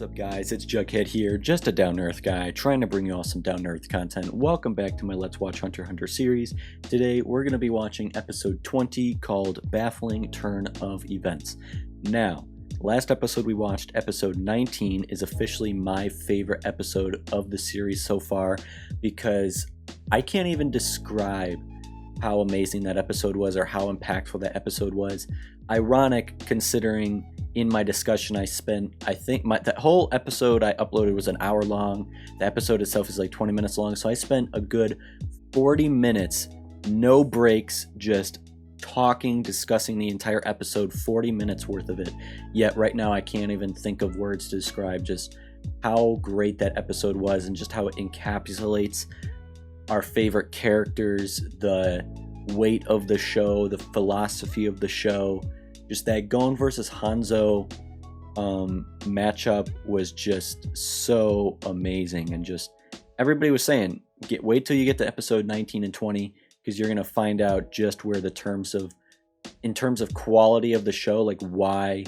What's up, guys? It's Jughead here, just a down-to-earth guy trying to bring you all some down-to-earth content. Welcome back to my Let's Watch Hunter x Hunter series. Today we're going to be watching episode 20 called Baffling Turn of Events. Now, last episode we watched, episode 19, is officially my favorite episode of the series so far because I can't even describe how amazing that episode was or how impactful that episode was. Ironic considering in my discussion I think that whole episode I uploaded was an hour long. The episode itself is like 20 minutes long, so I spent a good 40 minutes, no breaks, just talking, discussing the entire episode, 40 minutes worth of it. Yet right now I can't even think of words to describe just how great that episode was and just how it encapsulates our favorite characters, the weight of the show, the philosophy of the show. Just that Gon versus Hanzo matchup was just so amazing, and just everybody was saying, wait till you get to episode 19 and 20 because you're gonna find out just where in terms of quality of the show, like why,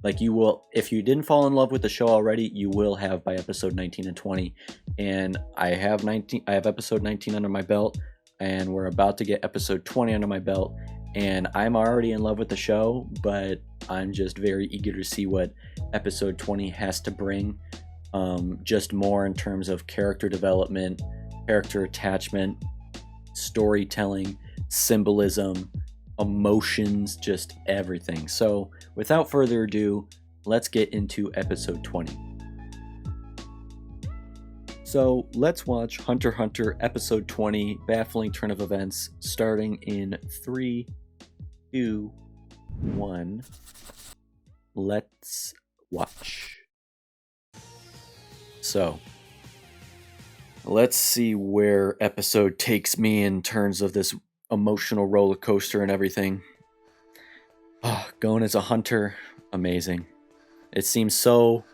like you will, if you didn't fall in love with the show already, you will have by episode 19 and 20. And I have episode 19 under my belt, and we're about to get episode 20 under my belt. And I'm already in love with the show, but I'm just very eager to see what episode 20 has to bring. Just more in terms of character development, character attachment, storytelling, symbolism, emotions, just everything. So without further ado, let's get into episode 20. So let's watch Hunter x Hunter episode 20, Baffling Turn of Events, starting in 3, 2, 1. Let's watch. So let's see where episode takes me in terms of this emotional roller coaster and everything. Gon as a hunter, amazing. It seems so...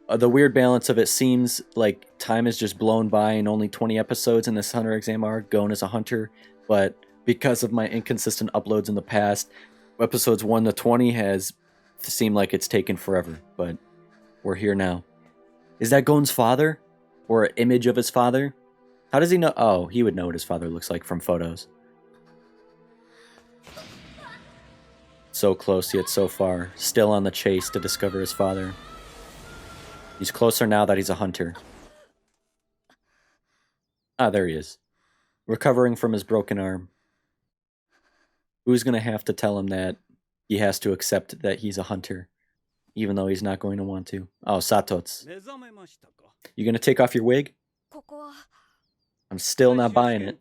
the weird balance of it seems like time is just blown by and only 20 episodes in this Hunter exam arc, Gon as a hunter, but because of my inconsistent uploads in the past, episodes 1 to 20 has seemed like it's taken forever, but we're here now. Is that Gon's father? Or an image of his father? How does he know? Oh, he would know what his father looks like from photos. So close yet so far, still on the chase to discover his father. He's closer now that he's a hunter. Ah, there he is. Recovering from his broken arm. Who's going to have to tell him that he has to accept that he's a hunter, even though he's not going to want to? Oh, Satots. You going to take off your wig? I'm still not buying it.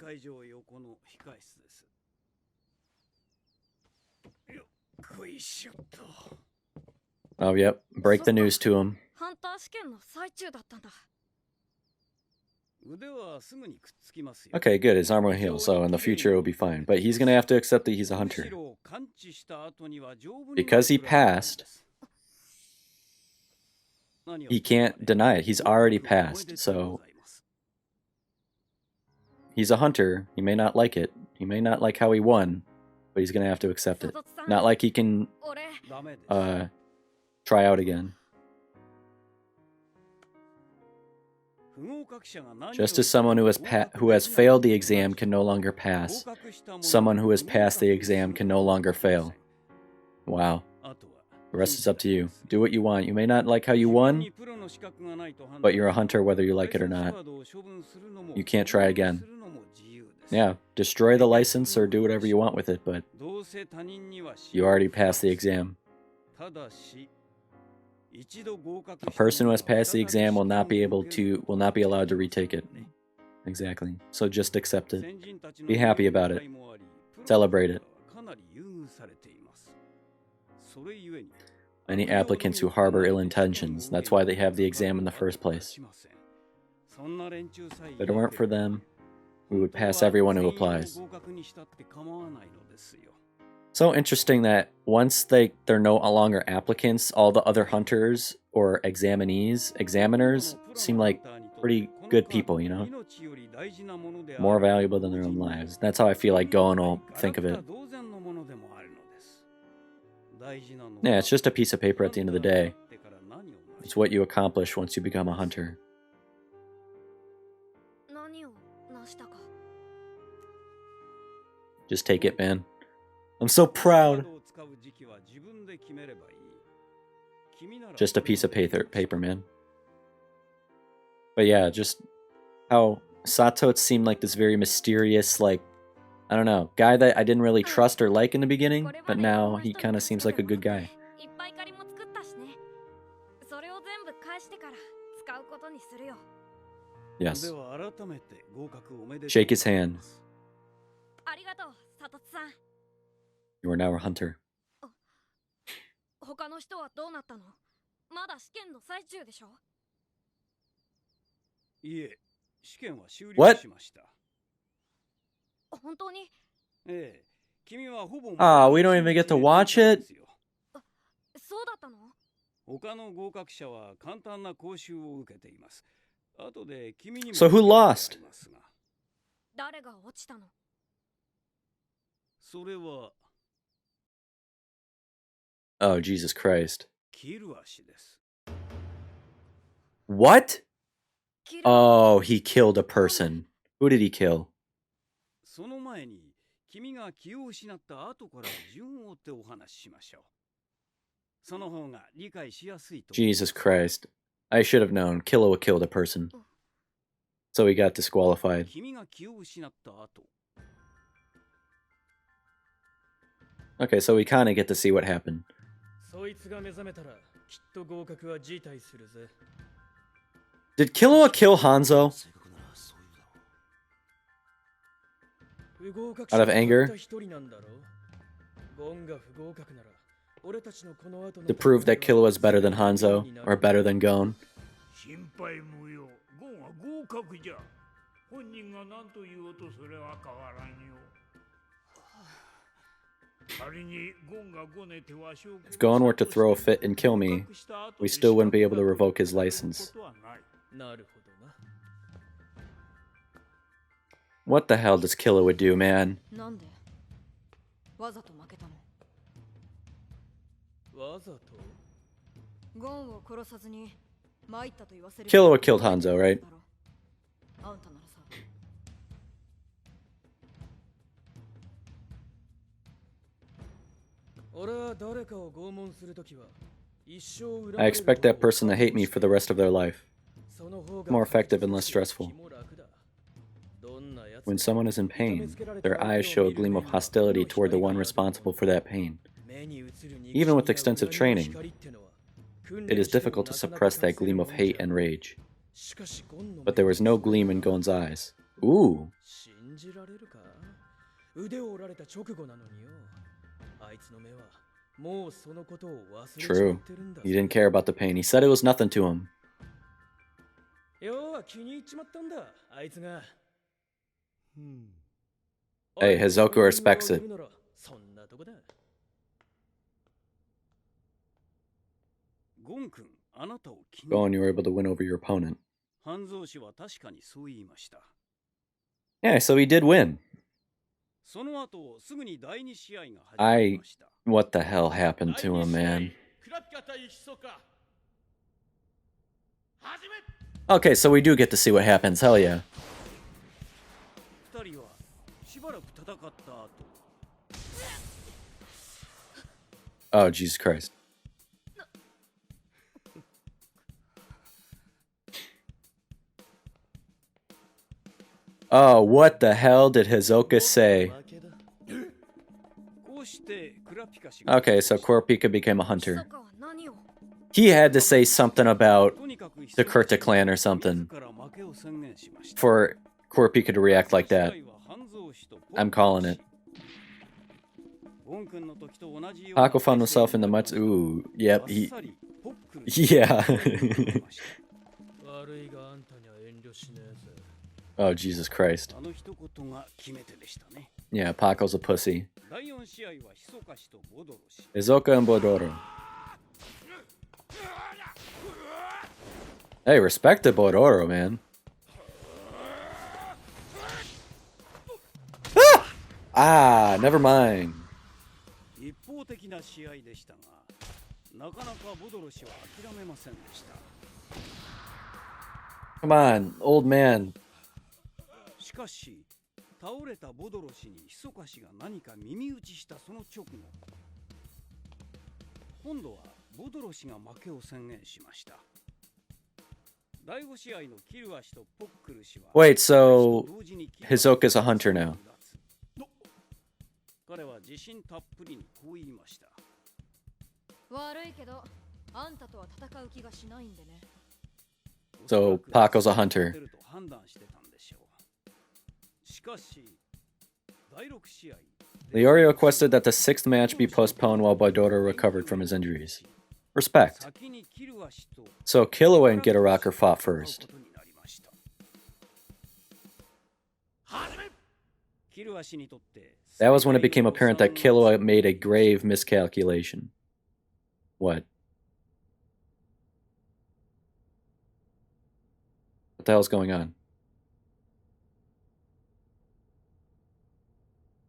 Oh, yep. Break the news to him. Okay, good. His arm will heal, so in the future it will be fine. But he's going to have to accept that he's a hunter. Because he passed, he can't deny it. He's already passed, so... he's a hunter. He may not like it. He may not like how he won, but he's going to have to accept it. Not like he can try out again. Just as someone who has failed the exam can no longer pass, someone who has passed the exam can no longer fail. Wow. The rest is up to you. Do what you want. You may not like how you won, but you're a hunter whether you like it or not. You can't try again. Yeah, destroy the license or do whatever you want with it, but you already passed the exam. A person who has passed the exam will not be allowed to retake it. Exactly. So just accept it. Be happy about it. Celebrate it. Many applicants who harbor ill intentions. That's why they have the exam in the first place. If it weren't for them, we would pass everyone who applies. So interesting that once they're no longer applicants, all the other hunters or examiners seem like pretty good people, you know? More valuable than their own lives. That's how I feel like Gon will think of it. Yeah, it's just a piece of paper at the end of the day. It's what you accomplish once you become a hunter. Just take it, man. I'm so proud. Just a piece of paper, man. But yeah, just how Sato seemed like this very mysterious, like, I don't know, guy that I didn't really trust or like in the beginning, but now he kind of seems like a good guy. Yes. Shake his hand. You are now a hunter. What? Ah, we don't even get to watch it? So who lost? Oh, Jesus Christ. What? Oh, he killed a person. Who did he kill? Jesus Christ. I should have known. KILLUA killed a person. So he got disqualified. Okay, so we kind of get to see what happened. Did KILLUA kill Hanzo? Out of anger? To prove that KILLUA is better than Hanzo, or better than Gon? If Gon were to throw a fit and kill me, we still wouldn't be able to revoke his license. What the hell does KILLUA do, man? KILLUA killed Hanzo, right? I expect that person to hate me for the rest of their life. More effective and less stressful. When someone is in pain, their eyes show a gleam of hostility toward the one responsible for that pain. Even with extensive training, it is difficult to suppress that gleam of hate and rage. But there was no gleam in Gon's eyes. Ooh. True. He didn't care about the pain. He said it was nothing to him. Hey, Hizoku respects it. Gon, you were able to win over your opponent. Yeah, so he did win. What the hell happened to him, man? Okay, so we do get to see what happens, hell yeah. Oh, Jesus Christ. Oh, what the hell did Hizoka say? Okay, so Kurapika became a hunter. He had to say something about the Kurta clan or something for Kurapika to react like that. I'm calling it. Paco found himself in the mud. Ooh, yep, yeah. Oh, Jesus Christ. Yeah, Paco's a pussy. Hizoka and Bodoro. Hey, respect to Bodoro, man. Ah, never mind. Come on, old man. しかし倒れたボドロ氏に密か氏が何か耳打ちしたその直後、今度はボドロ氏が負けを宣言しました。第5試合のキルア氏とポックル氏は Wait, so Hisoka's a hunter now. 彼は自信たっぷりにこう言いました。悪いけど、あんたとは戦う気がしないんでね。So Paco's a hunter. しかし、第6試合 Leorio requested that the 6th match be postponed while Baidora recovered from his injuries. Respect. So Killua and GITTARACKUR fought first. That was when it became apparent that Killua made a grave miscalculation. What? What the hell's going on?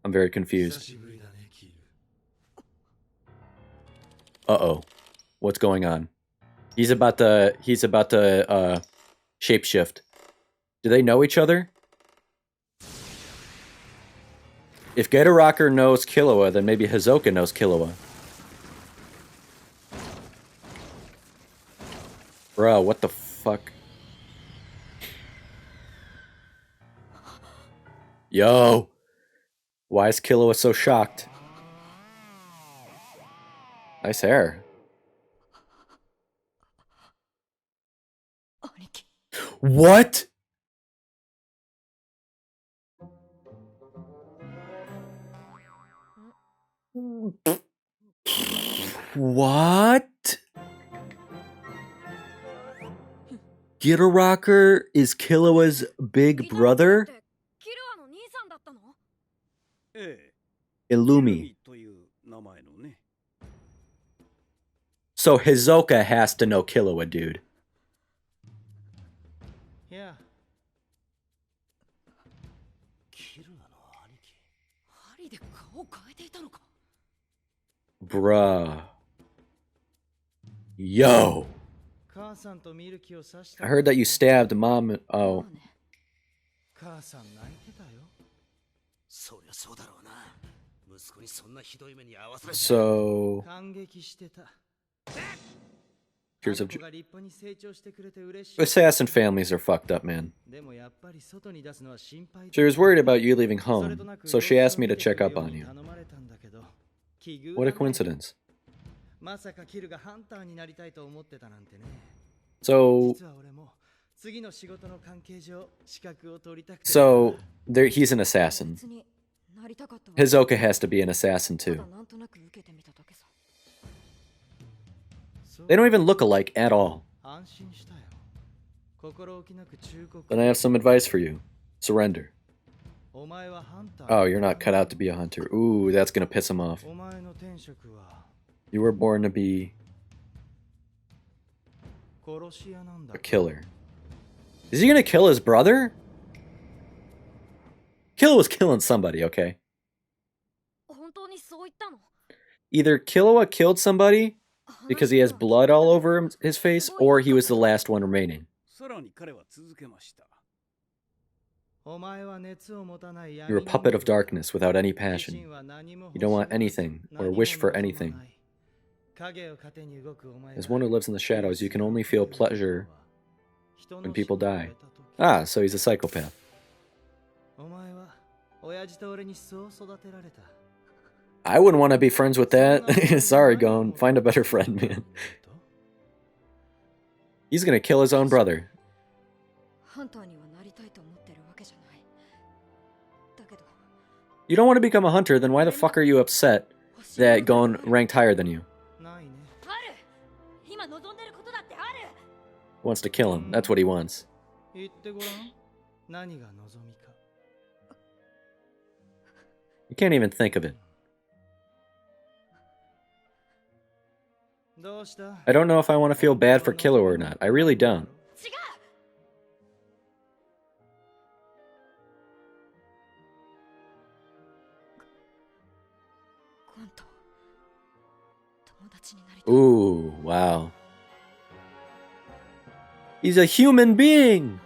I'm very confused. Uh-oh. What's going on? He's about to shapeshift. Do they know each other? If GITTARACKUR knows KILLUA, then maybe Hisoka knows KILLUA. Bro, what the fuck? Yo! Why is KILLUA so shocked? Nice hair. What? What? GITTARACKUR is KILLUA's big brother? Illumi. So Hisoka has to know KILLUA, dude. Yeah. Bruh. Yo. I heard that you stabbed mom. Oh. So. Here's assassin families are fucked up, man. She was worried about you leaving home, so she asked me to check up on you. What a coincidence. So there, he's an assassin. Hisoka has to be an assassin too. They don't even look alike at all. Then I have some advice for you. Surrender. Oh, you're not cut out to be a hunter. Ooh, that's gonna piss him off. You were born to be a killer. Is he gonna kill his brother? Killua was killing somebody, okay? Either Killua killed somebody because he has blood all over his face, or he was the last one remaining. You're a puppet of darkness without any passion. You don't want anything or wish for anything. As one who lives in the shadows, you can only feel pleasure when people die. Ah, so he's a psychopath. I wouldn't want to be friends with that. Sorry, Gon. Find a better friend, man. He's gonna kill his own brother. You don't want to become a hunter, then why the fuck are you upset that Gon ranked higher than you? He wants to kill him. That's what he wants. You can't even think of it. I don't know if I want to feel bad for KILLUA or not. I really don't. Ooh, wow. He's a human being!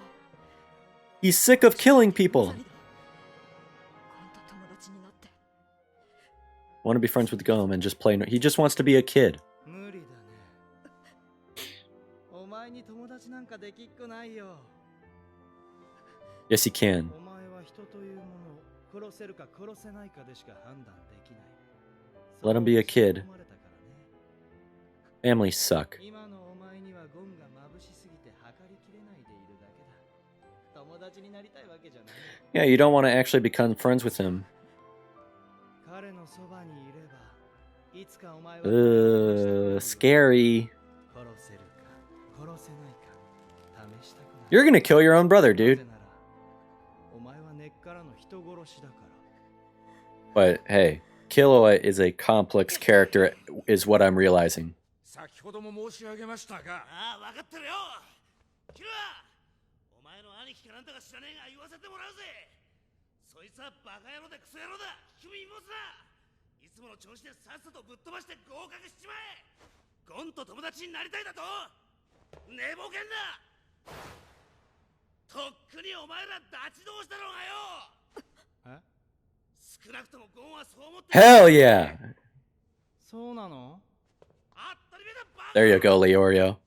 He's sick of killing people! Want to be friends with Gom and just play. He just wants to be a kid. Yes, he can. Let him be a kid. Families suck. Yeah, you don't want to actually become friends with him. Scary. You're gonna kill your own brother, dude. But hey, KILLUA is a complex character, is what I'm realizing. Hell yeah! There you go, Leorio.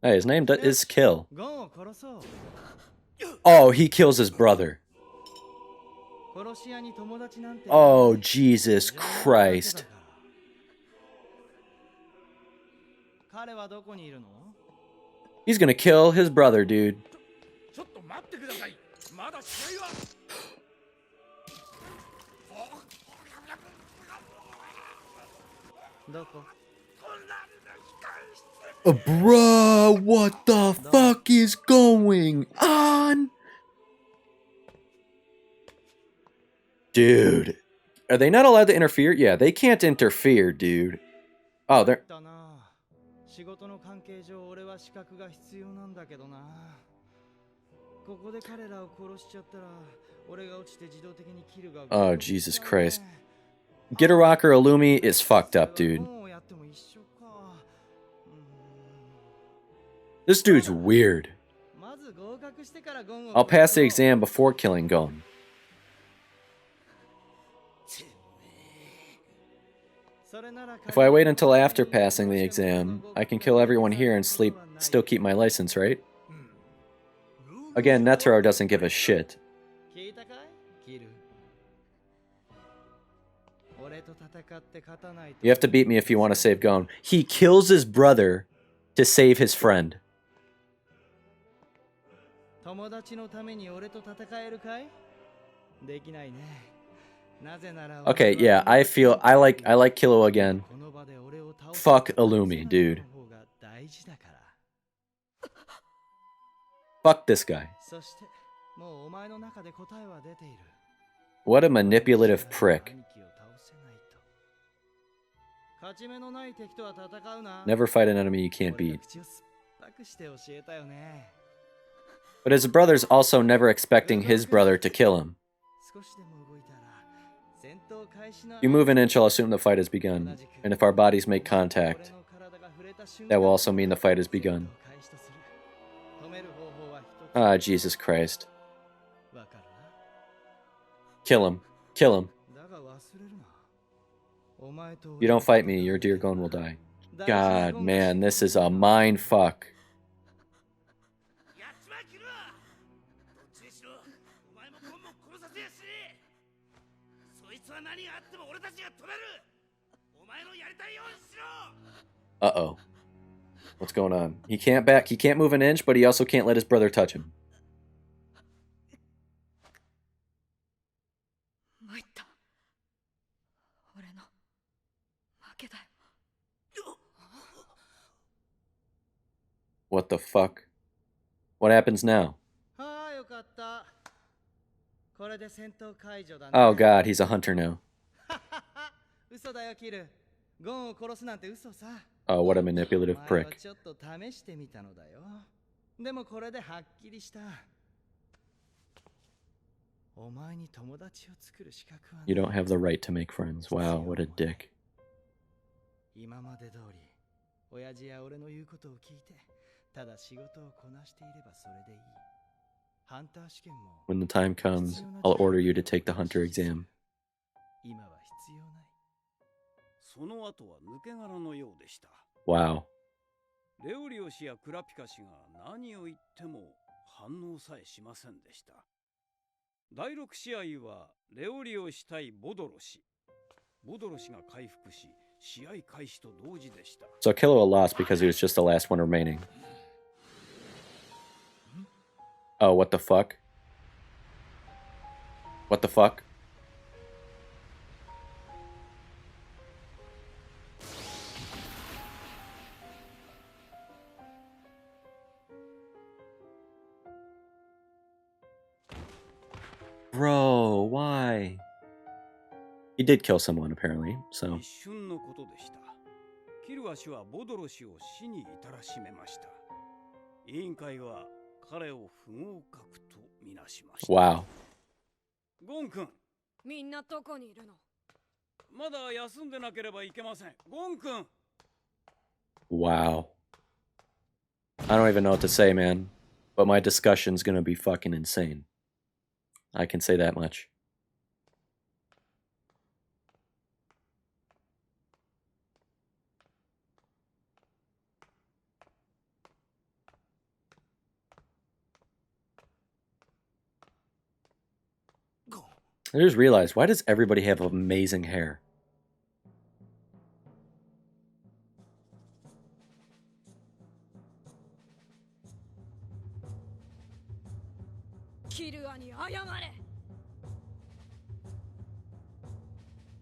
Hey, his name is Kill. Oh, he kills his brother. Oh, Jesus Christ. He's gonna kill his brother, dude. Bruh, what the fuck is going on? Dude. Are they not allowed to interfere? Yeah, they can't interfere, dude. Oh, they're... Oh, Jesus Christ. GITTARACKUR Illumi is fucked up, dude. This dude's weird. I'll pass the exam before killing Gon. If I wait until after passing the exam, I can kill everyone here and still keep my license, right? Again, Netero doesn't give a shit. You have to beat me if you want to save Gon. He kills his brother to save his friend. Okay, yeah, I like KILLUA again. Fuck Illumi, dude. Fuck this guy. What a manipulative prick. Never fight an enemy you can't beat. But his brother's also never expecting his brother to kill him. You move an inch, I'll assume the fight has begun. And if our bodies make contact, that will also mean the fight has begun. Ah, Jesus Christ. Kill him. Kill him. You don't fight me, your dear Gon will die. God, man, this is a mind fuck. Uh-oh. What's going on? He can't move an inch, but he also can't let his brother touch him. What the fuck? What happens now? Oh god, he's a hunter now. Oh, what a manipulative prick. You don't have the right to make friends. Wow, what a dick. 今まで通り親父や俺の言うことを聞いてただ仕事をこなしていればそれでいい。ハンター試験も When the time comes, I'll order you to take the hunter exam. 今は必要ない。その後は抜け殻のようでした。 Wow. レオリオ氏やクラピカ氏が何を言っても反応さえしませんでした。第6試合はレオリオ氏対ボドロ氏。ボドロ氏が回復し、試合開始と同時でした。 So KILLUA lost because he was just the last one remaining. Oh, what the fuck? What the fuck? Bro, why? He did kill someone, apparently, so... 一瞬のことでした。キルア氏はボドロ氏を死に至らしめました。委員会は彼を不合格とみなしました。 Wow. ゴン君、みんなどこにいるの？まだ休んでなければいけません。ゴン君。 Wow. I don't even know what to say, man. But my discussion's gonna be fucking insane. I can say that much. I just realized, why does everybody have amazing hair? KILLUAに謝れ。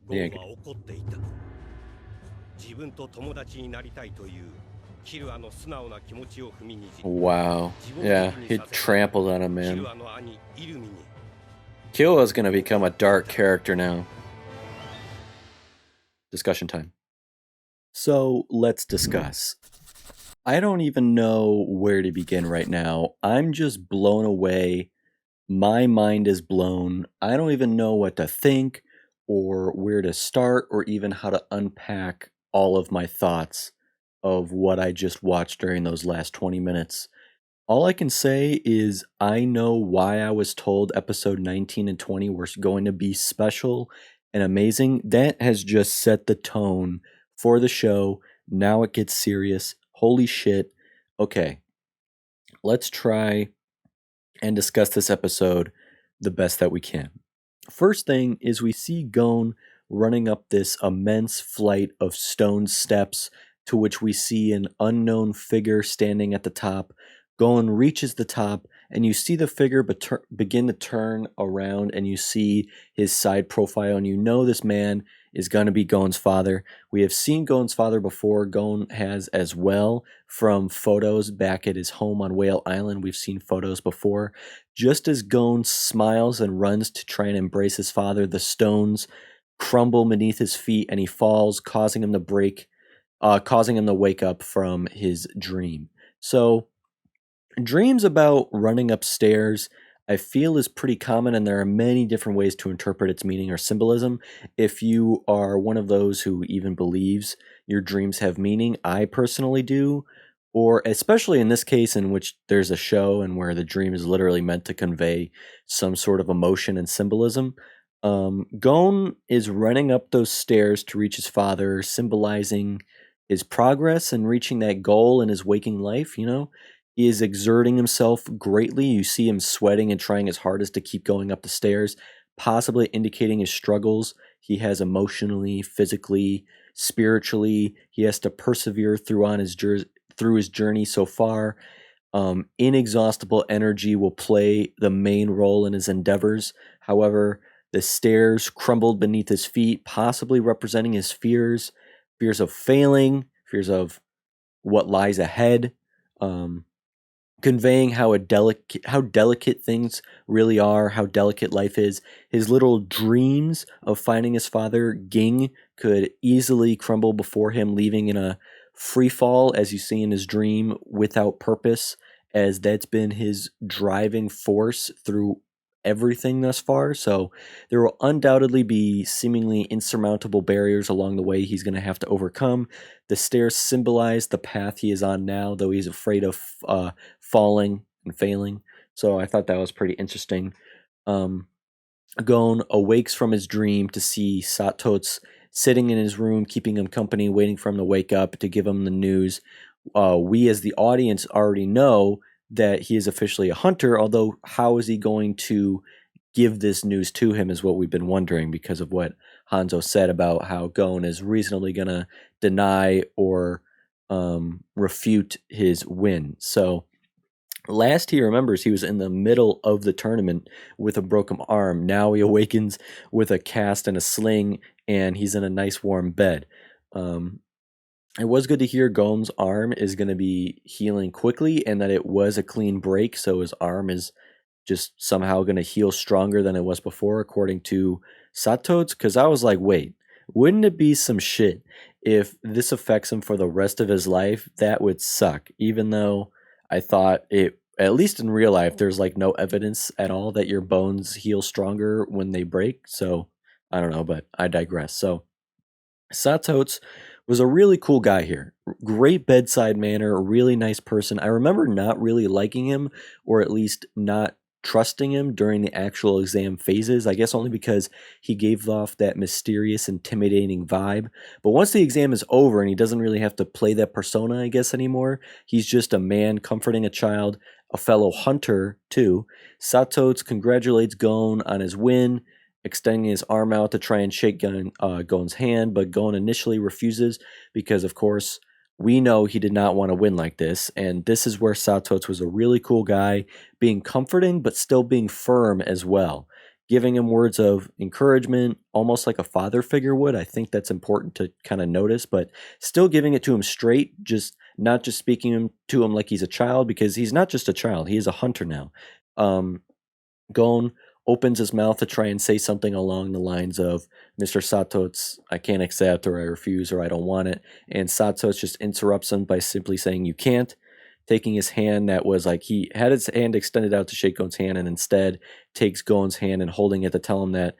ゴンは怒っていた。自分と友達になりたいというキルアの素直な気持ちを踏みにじり。 Wow. Yeah, he trampled on him, キ man. ルアの兄イルミに KILLUA's gonna become a dark character now. Discussion time. So, let's discuss. I don't even know where to begin right now. I'm just blown away. My mind is blown. I don't even know what to think or where to start or even how to unpack all of my thoughts of what I just watched during those last 20 minutes. All I can say is I know why I was told episode 19 and 20 were going to be special and amazing. That has just set the tone for the show. Now it gets serious. Holy shit. Okay, let's try and discuss this episode the best that we can. First thing is we see Gon running up this immense flight of stone steps to which we see an unknown figure standing at the top. Gon reaches the top and you see the figure begin to turn around and you see his side profile and you know this man is going to be Gon's father. We have seen Gon's father before. Gon has as well from photos back at his home on Whale Island. We've seen photos before. Just as Gon smiles and runs to try and embrace his father, the stones crumble beneath his feet and he falls, causing him to wake up from his dream. So, dreams about running upstairs, I feel, is pretty common, and there are many different ways to interpret its meaning or symbolism. If you are one of those who even believes your dreams have meaning, I personally do, or especially in this case in which there's a show and where the dream is literally meant to convey some sort of emotion and symbolism. Gon is running up those stairs to reach his father, symbolizing his progress and reaching that goal in his waking life, you know? He is exerting himself greatly. You see him sweating and trying his hardest to keep going up the stairs, possibly indicating his struggles he has emotionally, physically, spiritually. He has to persevere through his journey so far. Inexhaustible energy will play the main role in his endeavors. However, the stairs crumbled beneath his feet, possibly representing his fears of failing, fears of what lies ahead. Conveying how delicate things really are, how delicate life is. His little dreams of finding his father, Ging, could easily crumble before him, leaving in a free fall, as you see in his dream, without purpose, as that's been his driving force through everything thus far. So there will undoubtedly be seemingly insurmountable barriers along the way he's going to have to overcome. The stairs symbolize the path he is on now, though he's afraid of falling and failing. So I thought that was pretty interesting. Gon awakes from his dream to see Satots sitting in his room, keeping him company, waiting for him to wake up to give him the news. We, as the audience, already know that he is officially a hunter, although how is he going to give this news to him is what we've been wondering, because of what Hanzo said about how Gon is reasonably going to deny or refute his win. So last he remembers, he was in the middle of the tournament with a broken arm. Now he awakens with a cast and a sling, and he's in a nice warm bed. It was good to hear Gon's arm is going to be healing quickly, and that it was a clean break, so his arm is just somehow going to heal stronger than it was before, according to Satots. Because I was like, wait, wouldn't it be some shit if this affects him for the rest of his life? That would suck, even though I thought it, at least in real life, there's like no evidence at all that your bones heal stronger when they break. So I don't know, but I digress. So Satots was a really cool guy here. Great bedside manner, a really nice person. I remember not really liking him, or at least not trusting him during the actual exam phases. I guess only because he gave off that mysterious, intimidating vibe. But once the exam is over and he doesn't really have to play that persona, I guess, anymore, he's just a man comforting a child, a fellow hunter, too. Satots congratulates Gon on his win, extending his arm out to try and shake Gon's hand, but Gon initially refuses because, of course, we know he did not want to win like this, and this is where Satots was a really cool guy, being comforting but still being firm as well, giving him words of encouragement, almost like a father figure would. I think that's important to kind of notice, but still giving it to him straight, just not just speaking to him like he's a child, because he's not just a child, he is a hunter now. Gon opens his mouth to try and say something along the lines of, Mr. Satots, I can't accept, or I refuse, or I don't want it. And Satots just interrupts him by simply saying, you can't, taking his hand that was like, he had his hand extended out to shake Gon's hand, and instead takes Gon's hand and holding it to tell him that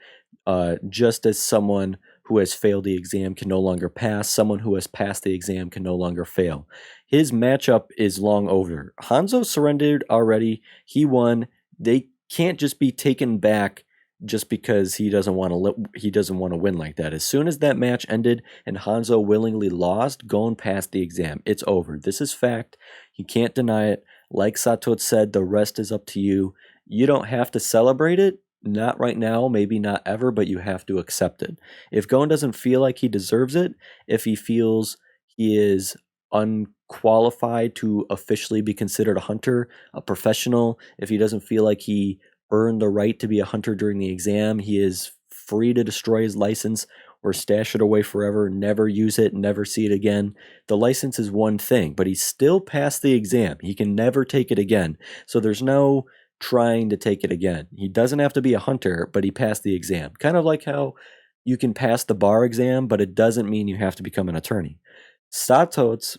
just as someone who has failed the exam can no longer pass, someone who has passed the exam can no longer fail. His matchup is long over. Hanzo surrendered already. He won. They can't just be taken back just because he doesn't want to win like that. As soon as that match ended and Hanzo willingly lost, Gon passed the exam. It's over. This is fact. You can't deny it. Like Satots said, the rest is up to you. You don't have to celebrate it. Not right now, maybe not ever, but you have to accept it. If Gon doesn't feel like he deserves it, if he feels he is unqualified to officially be considered a hunter, a professional, if he doesn't feel like he earned the right to be a hunter during the exam, he is free to destroy his license or stash it away forever, never use it, never see it again. The license is one thing, but he's still passed the exam. He can never take it again. So there's no trying to take it again. He doesn't have to be a hunter, but he passed the exam. Kind of like how you can pass the bar exam, but it doesn't mean you have to become an attorney. Satots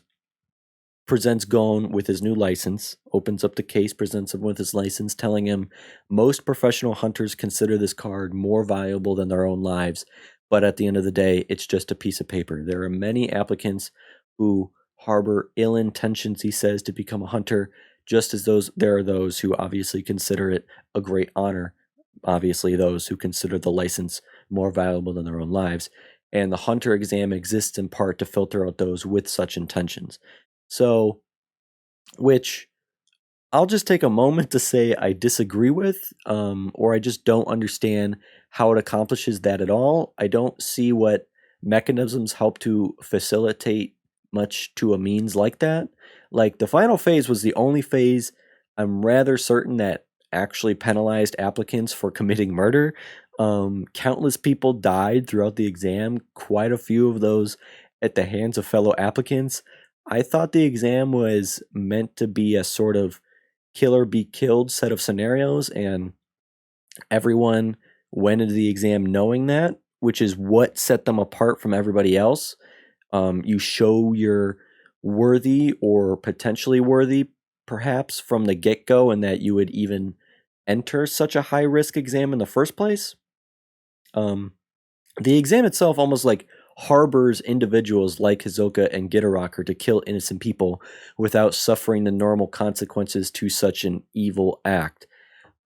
presents Gon with his new license, opens up the case, presents him with his license, telling him most professional hunters consider this card more valuable than their own lives, but at the end of the day, it's just a piece of paper. There are many applicants who harbor ill intentions, he says, to become a hunter, just as there are those who obviously consider it a great honor, obviously those who consider the license more valuable than their own lives. And the hunter exam exists in part to filter out those with such intentions. So, which I'll just take a moment to say I disagree with, or I just don't understand how it accomplishes that at all. I don't see what mechanisms help to facilitate much to a means like that. Like, the final phase was the only phase I'm rather certain that actually penalized applicants for committing murder. Countless people died throughout the exam, quite a few of those at the hands of fellow applicants. I thought the exam was meant to be a sort of kill or be killed set of scenarios, and everyone went into the exam knowing that, which is what set them apart from everybody else. You show you're worthy or potentially worthy, perhaps, from the get-go, and that you would even enter such a high risk exam in the first place. The exam itself almost like harbors individuals like Hisoka and Gitarakur to kill innocent people without suffering the normal consequences to such an evil act,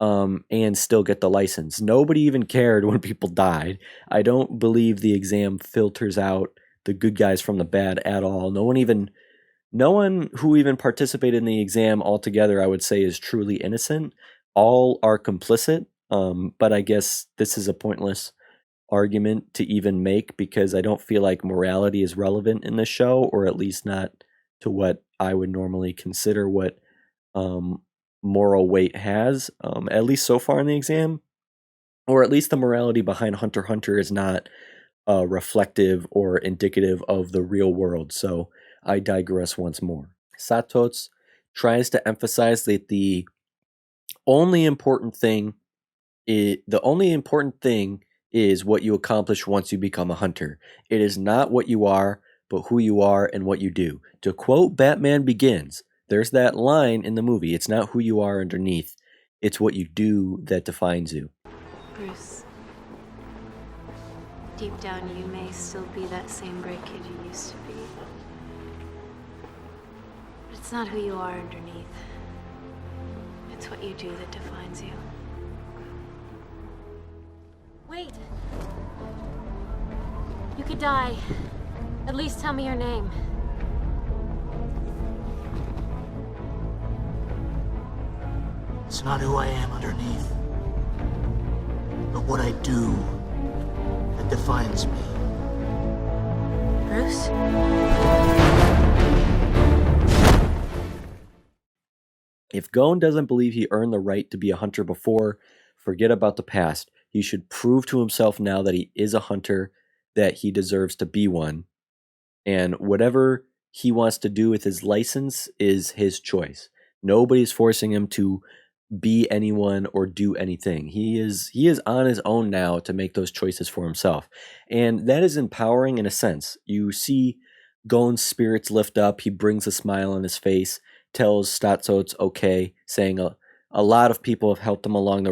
and still get the license. Nobody even cared when people died. I don't believe the exam filters out the good guys from the bad at all. No one who even participated in the exam altogether, I would say, is truly innocent. All are complicit, but I guess this is a pointless argument to even make because I don't feel like morality is relevant in this show, or at least not to what I would normally consider what moral weight has, at least so far in the exam, or at least the morality behind Hunter x Hunter is not reflective or indicative of the real world. So I digress once more. Satots tries to emphasize that the only important thing is what you accomplish once you become a hunter. It is not what you are, but who you are and what you do. To quote Batman Begins, there's that line in the movie, it's not who you are underneath, it's what you do that defines you. Bruce, deep down you may still be that same great kid you used to be. But it's not who you are underneath. It's what you do that defines you. Wait! You could die. At least tell me your name. It's not who I am underneath, but what I do that defines me. Bruce? If Gon doesn't believe he earned the right to be a hunter before, forget about the past. He should prove to himself now that he is a hunter, that he deserves to be one. And whatever he wants to do with his license is his choice. Nobody's forcing him to be anyone or do anything. He is on his own now to make those choices for himself. And that is empowering in a sense. You see Gon's spirits lift up. He brings a smile on his face, tells Statso it's okay, saying a lot of people have helped him along the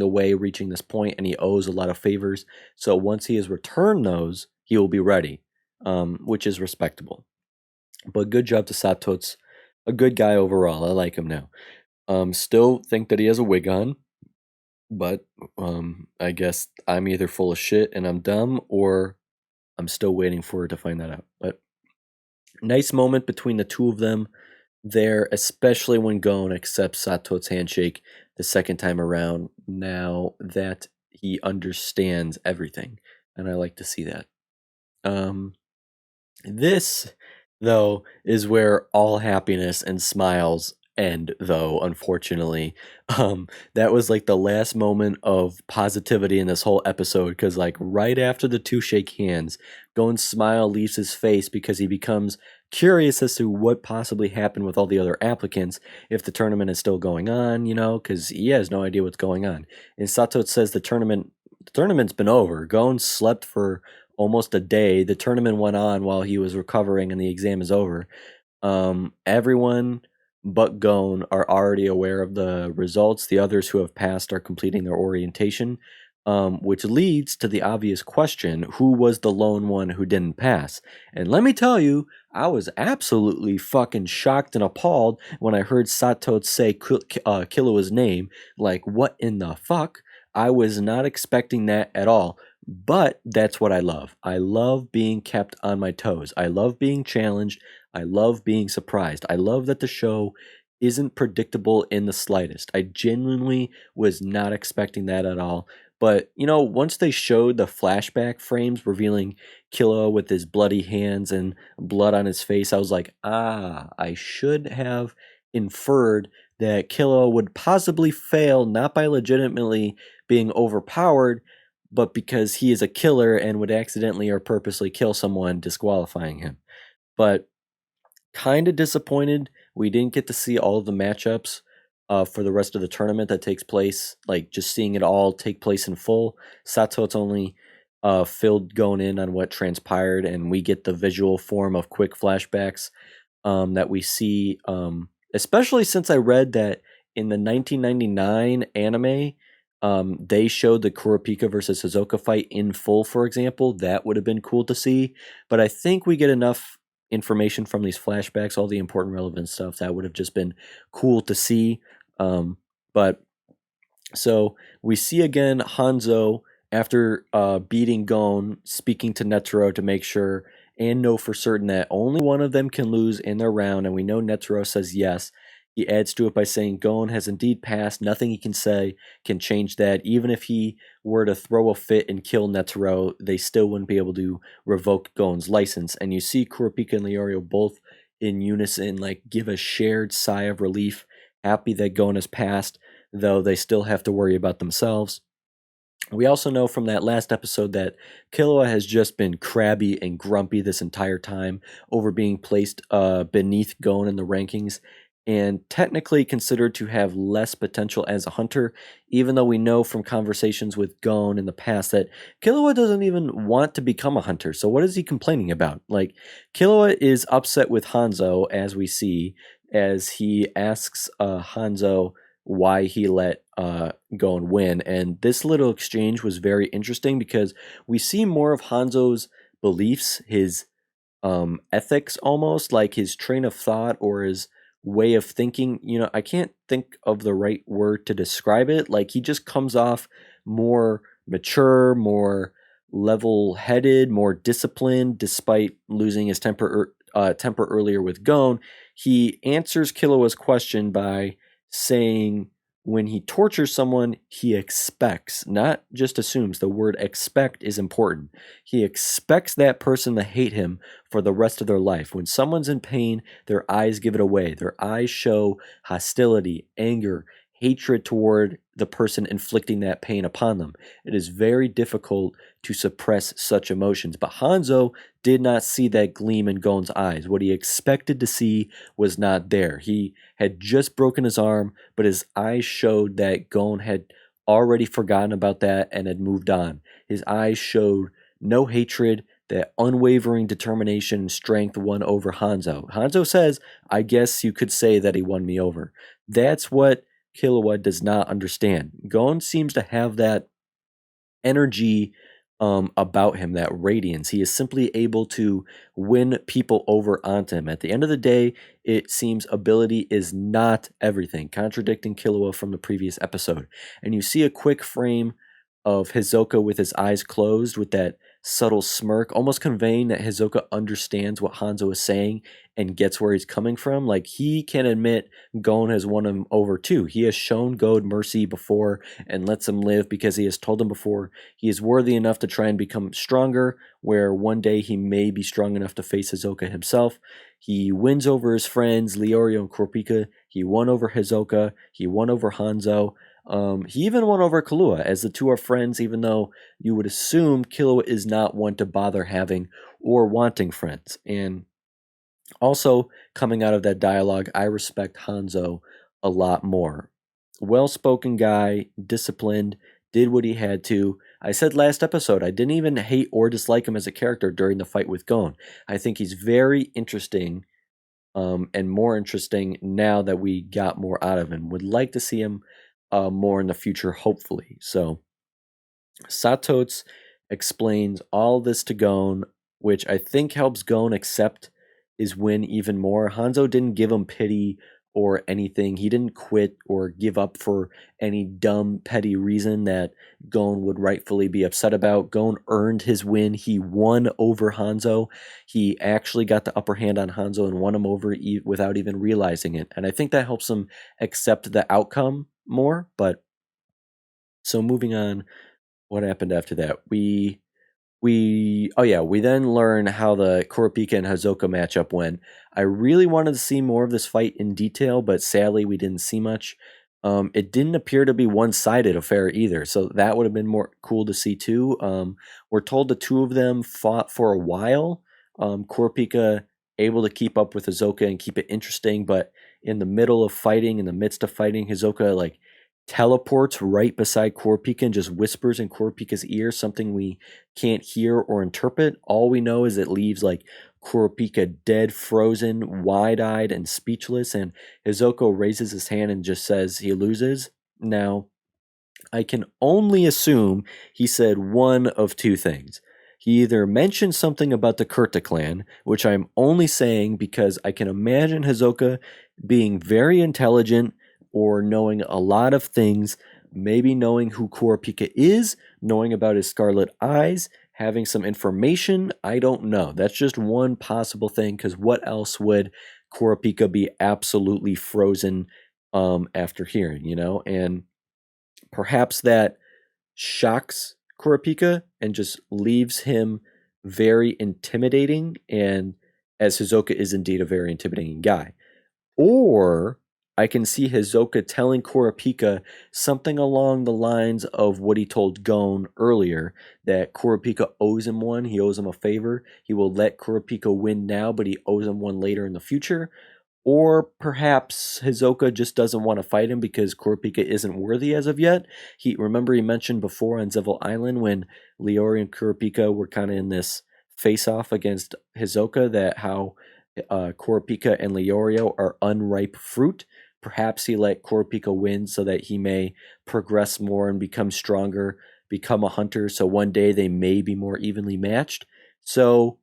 way reaching this point, and he owes a lot of favors. So once he has returned those, he will be ready, which is respectable. But good job to Satots. A good guy overall. I like him now. Still think that he has a wig on, but I guess I'm either full of shit and I'm dumb, or I'm still waiting for her to find that out. But nice moment between the two of them there, especially when Gon accepts Sato's handshake the second time around, now that he understands everything. And I like to see that. This, though, is where all happiness and smiles end, though, unfortunately. That was like the last moment of positivity in this whole episode, because like right after the two shake hands, Gon's smile leaves his face because he becomes curious as to what possibly happened with all the other applicants, if the tournament is still going on, because he has no idea what's going on. And Sato says the tournament's been over. Gon slept for almost a day. The tournament went on while he was recovering, and the exam is over. Everyone but Gon are already aware of the results. The others who have passed are completing their orientation, which leads to the obvious question: who was the lone one who didn't pass? And let me tell you, I was absolutely fucking shocked and appalled when I heard Sato say Killua's name. Like, what in the fuck? I was not expecting that at all. But that's what I love. I love being kept on my toes. I love being challenged. I love being surprised. I love that the show isn't predictable in the slightest. I genuinely was not expecting that at all. But, once they showed the flashback frames revealing Killua with his bloody hands and blood on his face, I was like, I should have inferred that Killua would possibly fail, not by legitimately being overpowered, but because he is a killer and would accidentally or purposely kill someone, disqualifying him. But kind of disappointed we didn't get to see all of the matchups for the rest of the tournament that takes place, like just seeing it all take place in full. Sato's only filled going in on what transpired, and we get the visual form of quick flashbacks that we see, especially since I read that in the 1999 anime, they showed the Kurapika versus Hisoka fight in full, for example. That would have been cool to see. But I think we get enough information from these flashbacks, all the important relevant stuff, that would have just been cool to see. But so we see again Hanzo after beating Gon, speaking to Netero to make sure and know for certain that only one of them can lose in their round, and we know Netero says yes. He adds to it by saying Gon has indeed passed. Nothing he can say can change that. Even if he were to throw a fit and kill Netero, they still wouldn't be able to revoke Gon's license. And you see Kurapika and Leorio both in unison, like, give a shared sigh of relief, happy that Gon has passed, though they still have to worry about themselves. We also know from that last episode that Killua has just been crabby and grumpy this entire time over being placed beneath Gon in the rankings, and technically considered to have less potential as a hunter, even though we know from conversations with Gon in the past that Killua doesn't even want to become a hunter. So what is he complaining about? Like, Killua is upset with Hanzo, as we see, as he asks Hanzo why he let Gon win. And this little exchange was very interesting because we see more of Hanzo's beliefs, his ethics, almost like his train of thought or his way of thinking. You know, I can't think of the right word to describe it. Like, he just comes off more mature, more level-headed, more disciplined, despite losing his temper earlier with Gon. He answers Killua's question by saying when he tortures someone, he expects, not just assumes. The word expect is important. He expects that person to hate him for the rest of their life. When someone's in pain, their eyes give it away. Their eyes show hostility, anger, hatred toward the person inflicting that pain upon them. It is very difficult to suppress such emotions. But Hanzo did not see that gleam in Gon's eyes. What he expected to see was not there. He had just broken his arm, but his eyes showed that Gon had already forgotten about that and had moved on. His eyes showed no hatred. That unwavering determination and strength won over Hanzo. Hanzo says, I guess you could say that he won me over. That's what Killua does not understand. Gon seems to have that energy about him, that radiance. He is simply able to win people over onto him. At the end of the day, it seems ability is not everything, contradicting Killua from the previous episode. And you see a quick frame of Hisoka with his eyes closed with that subtle smirk, almost conveying that Hisoka understands what Hanzo is saying and gets where he's coming from. Like, he can admit Gon has won him over too. He has shown Gon mercy before and lets him live because he has told him before he is worthy enough to try and become stronger, where one day he may be strong enough to face Hisoka himself. He wins over his friends, Leorio and Kurapika. He won over Hisoka. He won over Hanzo. He even won over Killua, as the two are friends, even though you would assume Killua is not one to bother having or wanting friends. And also, coming out of that dialogue, I respect Hanzo a lot more. Well-spoken guy, disciplined, did what he had to. I said last episode, I didn't even hate or dislike him as a character during the fight with Gon. I think he's very interesting, and more interesting now that we got more out of him. Would like to see him more in the future, hopefully. So Satots explains all this to Gon, which I think helps Gon accept his win even more. Hanzo didn't give him pity or anything. He didn't quit or give up for any dumb, petty reason that Gon would rightfully be upset about. Gon earned his win. He won over Hanzo. He actually got the upper hand on Hanzo and won him over without even realizing it. And I think that helps him accept the outcome more. But so moving on, what happened after that? We then learn how the Kurapika and Hisoka matchup went. I really wanted to see more of this fight in detail, but sadly we didn't see much. It didn't appear to be one-sided affair either, so that would have been more cool to see too. We're told the two of them fought for a while. Kurapika able to keep up with Hisoka and keep it interesting, but in the middle of fighting, in the midst of fighting, Hisoka like teleports right beside Kurapika and just whispers in Kurapika's ear something we can't hear or interpret. All we know is it leaves like Kurapika dead, frozen, wide-eyed, and speechless, and Hizoko raises his hand and just says he loses. Now, I can only assume he said one of two things. He either mentioned something about the Kurta clan, which I'm only saying because I can imagine Hizoka being very intelligent or knowing a lot of things, maybe knowing who Kurapika is, knowing about his scarlet eyes, having some information. I don't know. That's just one possible thing, because what else would Kurapika be absolutely frozen after hearing, And perhaps that shocks Kurapika and just leaves him very intimidating, and as Hizoka is indeed a very intimidating guy. Or I can see Hizoka telling Kurapika something along the lines of what he told Gon earlier, that Kurapika owes him one, he owes him a favor. He will let Kurapika win now, but he owes him one later in the future. Or perhaps Hizoka just doesn't want to fight him because Kurapika isn't worthy as of yet. Remember he mentioned before on Zevil Island when Leori and Kurapika were kind of in this face-off against Hizoka, that how Kurapika and Leorio are unripe fruit. Perhaps he let Kurapika win so that he may progress more and become stronger, become a hunter, so one day they may be more evenly matched. So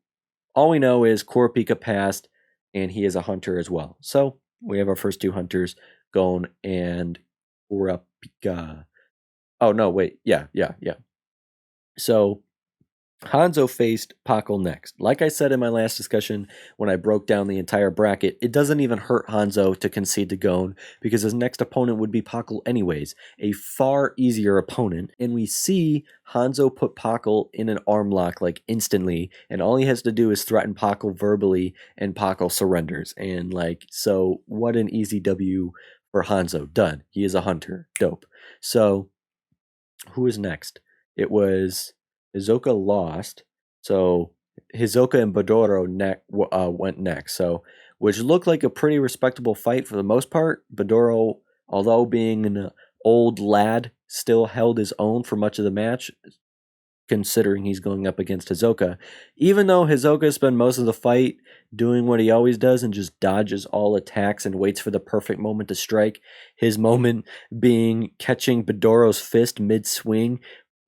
all we know is Kurapika passed, and he is a hunter as well. So we have our first two hunters, Gon and Kurapika. Oh, no, wait. Yeah. So Hanzo faced Pakal next. Like I said in my last discussion when I broke down the entire bracket, it doesn't even hurt Hanzo to concede to Gon because his next opponent would be Pakal anyways, a far easier opponent. And we see Hanzo put Pakal in an arm lock like instantly, and all he has to do is threaten Pakal verbally and Pakal surrenders. And so what an easy W for Hanzo. Done. He is a hunter. Dope. So who is next? It was Hizoka lost, so Hizoka and Badoro went next, so which looked like a pretty respectable fight for the most part. Badoro, although being an old lad, still held his own for much of the match, considering he's going up against Hizoka. Even though Hizoka spent most of the fight doing what he always does and just dodges all attacks and waits for the perfect moment to strike, his moment being catching Badoro's fist mid-swing,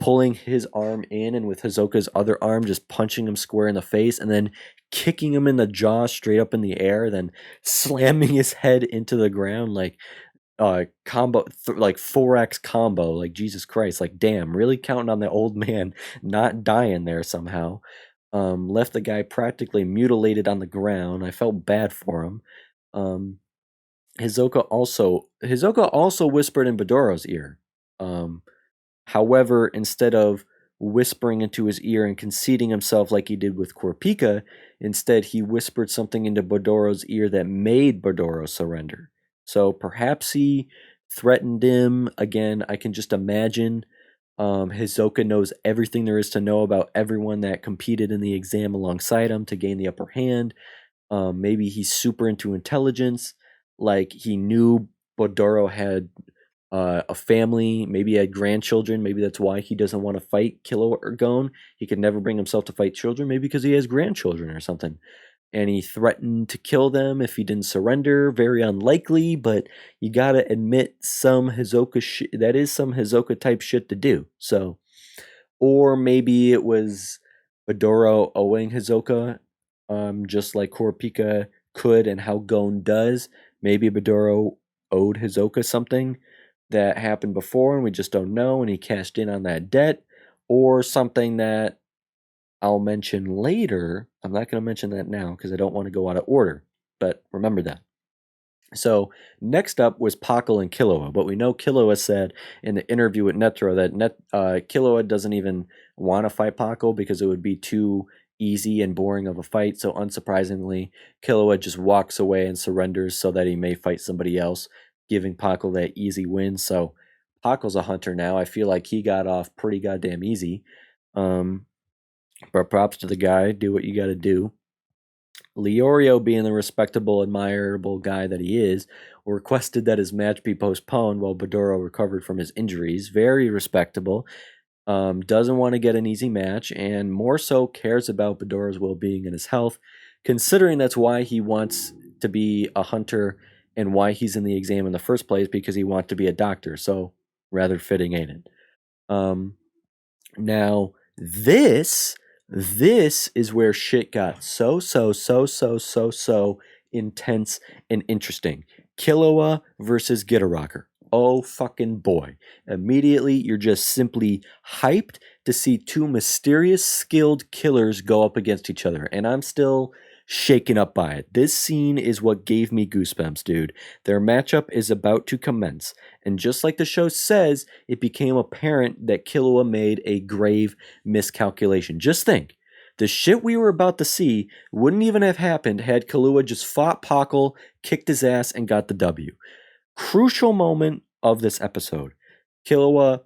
pulling his arm in, and with Hizoka's other arm just punching him square in the face, and then kicking him in the jaw straight up in the air, then slamming his head into the ground combo, like 4x combo, like Jesus Christ, like damn, really counting on the old man not dying there somehow. Left the guy practically mutilated on the ground. I felt bad for him. Hizoka also whispered in Badoro's ear. However, instead of whispering into his ear and conceding himself like he did with Kurapika, instead he whispered something into Badoro's ear that made Badoro surrender. So perhaps he threatened him. Again, I can just imagine Hizoka knows everything there is to know about everyone that competed in the exam alongside him to gain the upper hand. Maybe he's super into intelligence, like he knew Badoro had a family, maybe he had grandchildren. Maybe that's why he doesn't want to fight KILLUA or Gon. He could never bring himself to fight children, maybe because he has grandchildren or something. And he threatened to kill them if he didn't surrender. Very unlikely, but you gotta admit some Hizoka that is some Hizoka type shit to do. So, or maybe it was Badoro owing Hizoka, just like Kurapika could and how Gon does. Maybe Badoro owed Hizoka something that happened before and we just don't know, and he cashed in on that debt, or something that I'll mention later. I'm not going to mention that now because I don't want to go out of order, but remember that. So next up was Pakal and KILLUA, but we know KILLUA said in the interview with Netro that KILLUA doesn't even want to fight Pakal because it would be too easy and boring of a fight. So unsurprisingly, KILLUA just walks away and surrenders so that he may fight somebody else, giving Pakal that easy win. So Pakal's a hunter now. I feel like he got off pretty goddamn easy. But props to the guy. Do what you got to do. Leorio, being the respectable, admirable guy that he is, requested that his match be postponed while Badoro recovered from his injuries. Very respectable. Doesn't want to get an easy match, and more so cares about Badoro's well-being and his health. considering that's why he wants to be a hunter and why he's in the exam in the first place, because he wants to be a doctor. So rather fitting, ain't it? Now this is where shit got so intense and interesting. Killua versus Gittarackur. Oh fucking boy. Immediately you're just simply hyped to see two mysterious skilled killers go up against each other, and I'm still shaken up by it. This scene is what gave me goosebumps, dude. Their matchup is about to commence, and just like the show says, it became apparent that Killua made a grave miscalculation. Just think, the shit we were about to see wouldn't even have happened had Killua just fought Pakal, kicked his ass, and got the W. Crucial moment of this episode. Killua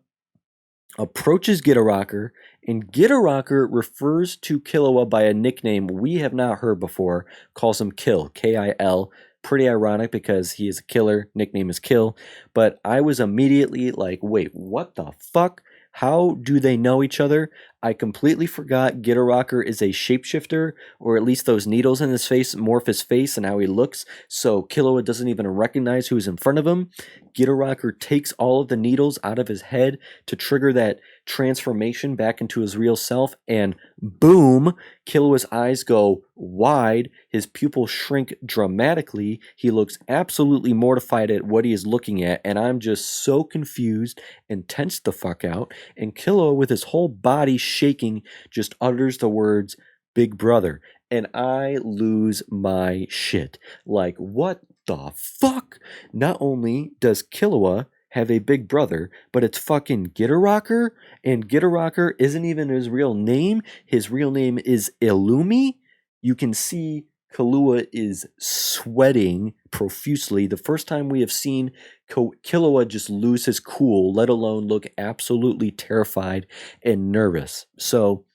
approaches Gittarackur, and Gittarackur refers to Killua by a nickname we have not heard before, calls him Kill, K-I-L. Pretty ironic because he is a killer, nickname is Kill, but I was immediately like, wait, what the fuck? How do they know each other? I completely forgot Gittarackur is a shapeshifter, or at least those needles in his face morph his face and how he looks, so Killua doesn't even recognize who's in front of him. Gittarackur takes all of the needles out of his head to trigger that transformation back into his real self, and boom, Killua's eyes go wide, his pupils shrink dramatically, he looks absolutely mortified at what he is looking at, and I'm just so confused and tensed the fuck out, and Killua, with his whole body shaking, just utters the words, "Big brother," and I lose my shit. Like, what the fuck? Not only does Killua have a big brother, but it's fucking Gittarackur, and Gittarackur isn't even his real name. His real name is Illumi. You can see Killua is sweating profusely. The first time we have seen Killua just lose his cool, let alone look absolutely terrified and nervous. So,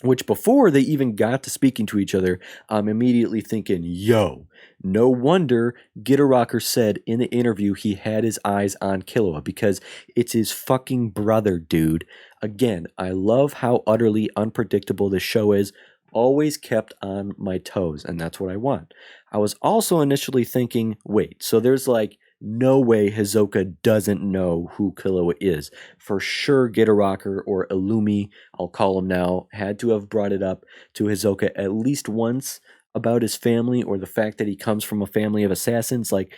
which before they even got to speaking to each other, I'm immediately thinking, yo, no wonder Gittarackur said in the interview he had his eyes on Killua, because it's his fucking brother, dude. Again, I love how utterly unpredictable this show is. Always kept on my toes, and that's what I want. I was also initially thinking, wait, so there's like no way Hisoka doesn't know who Killua is. For sure, Gittarackur, or Illumi, I'll call him now, had to have brought it up to Hisoka at least once about his family, or the fact that he comes from a family of assassins. Like,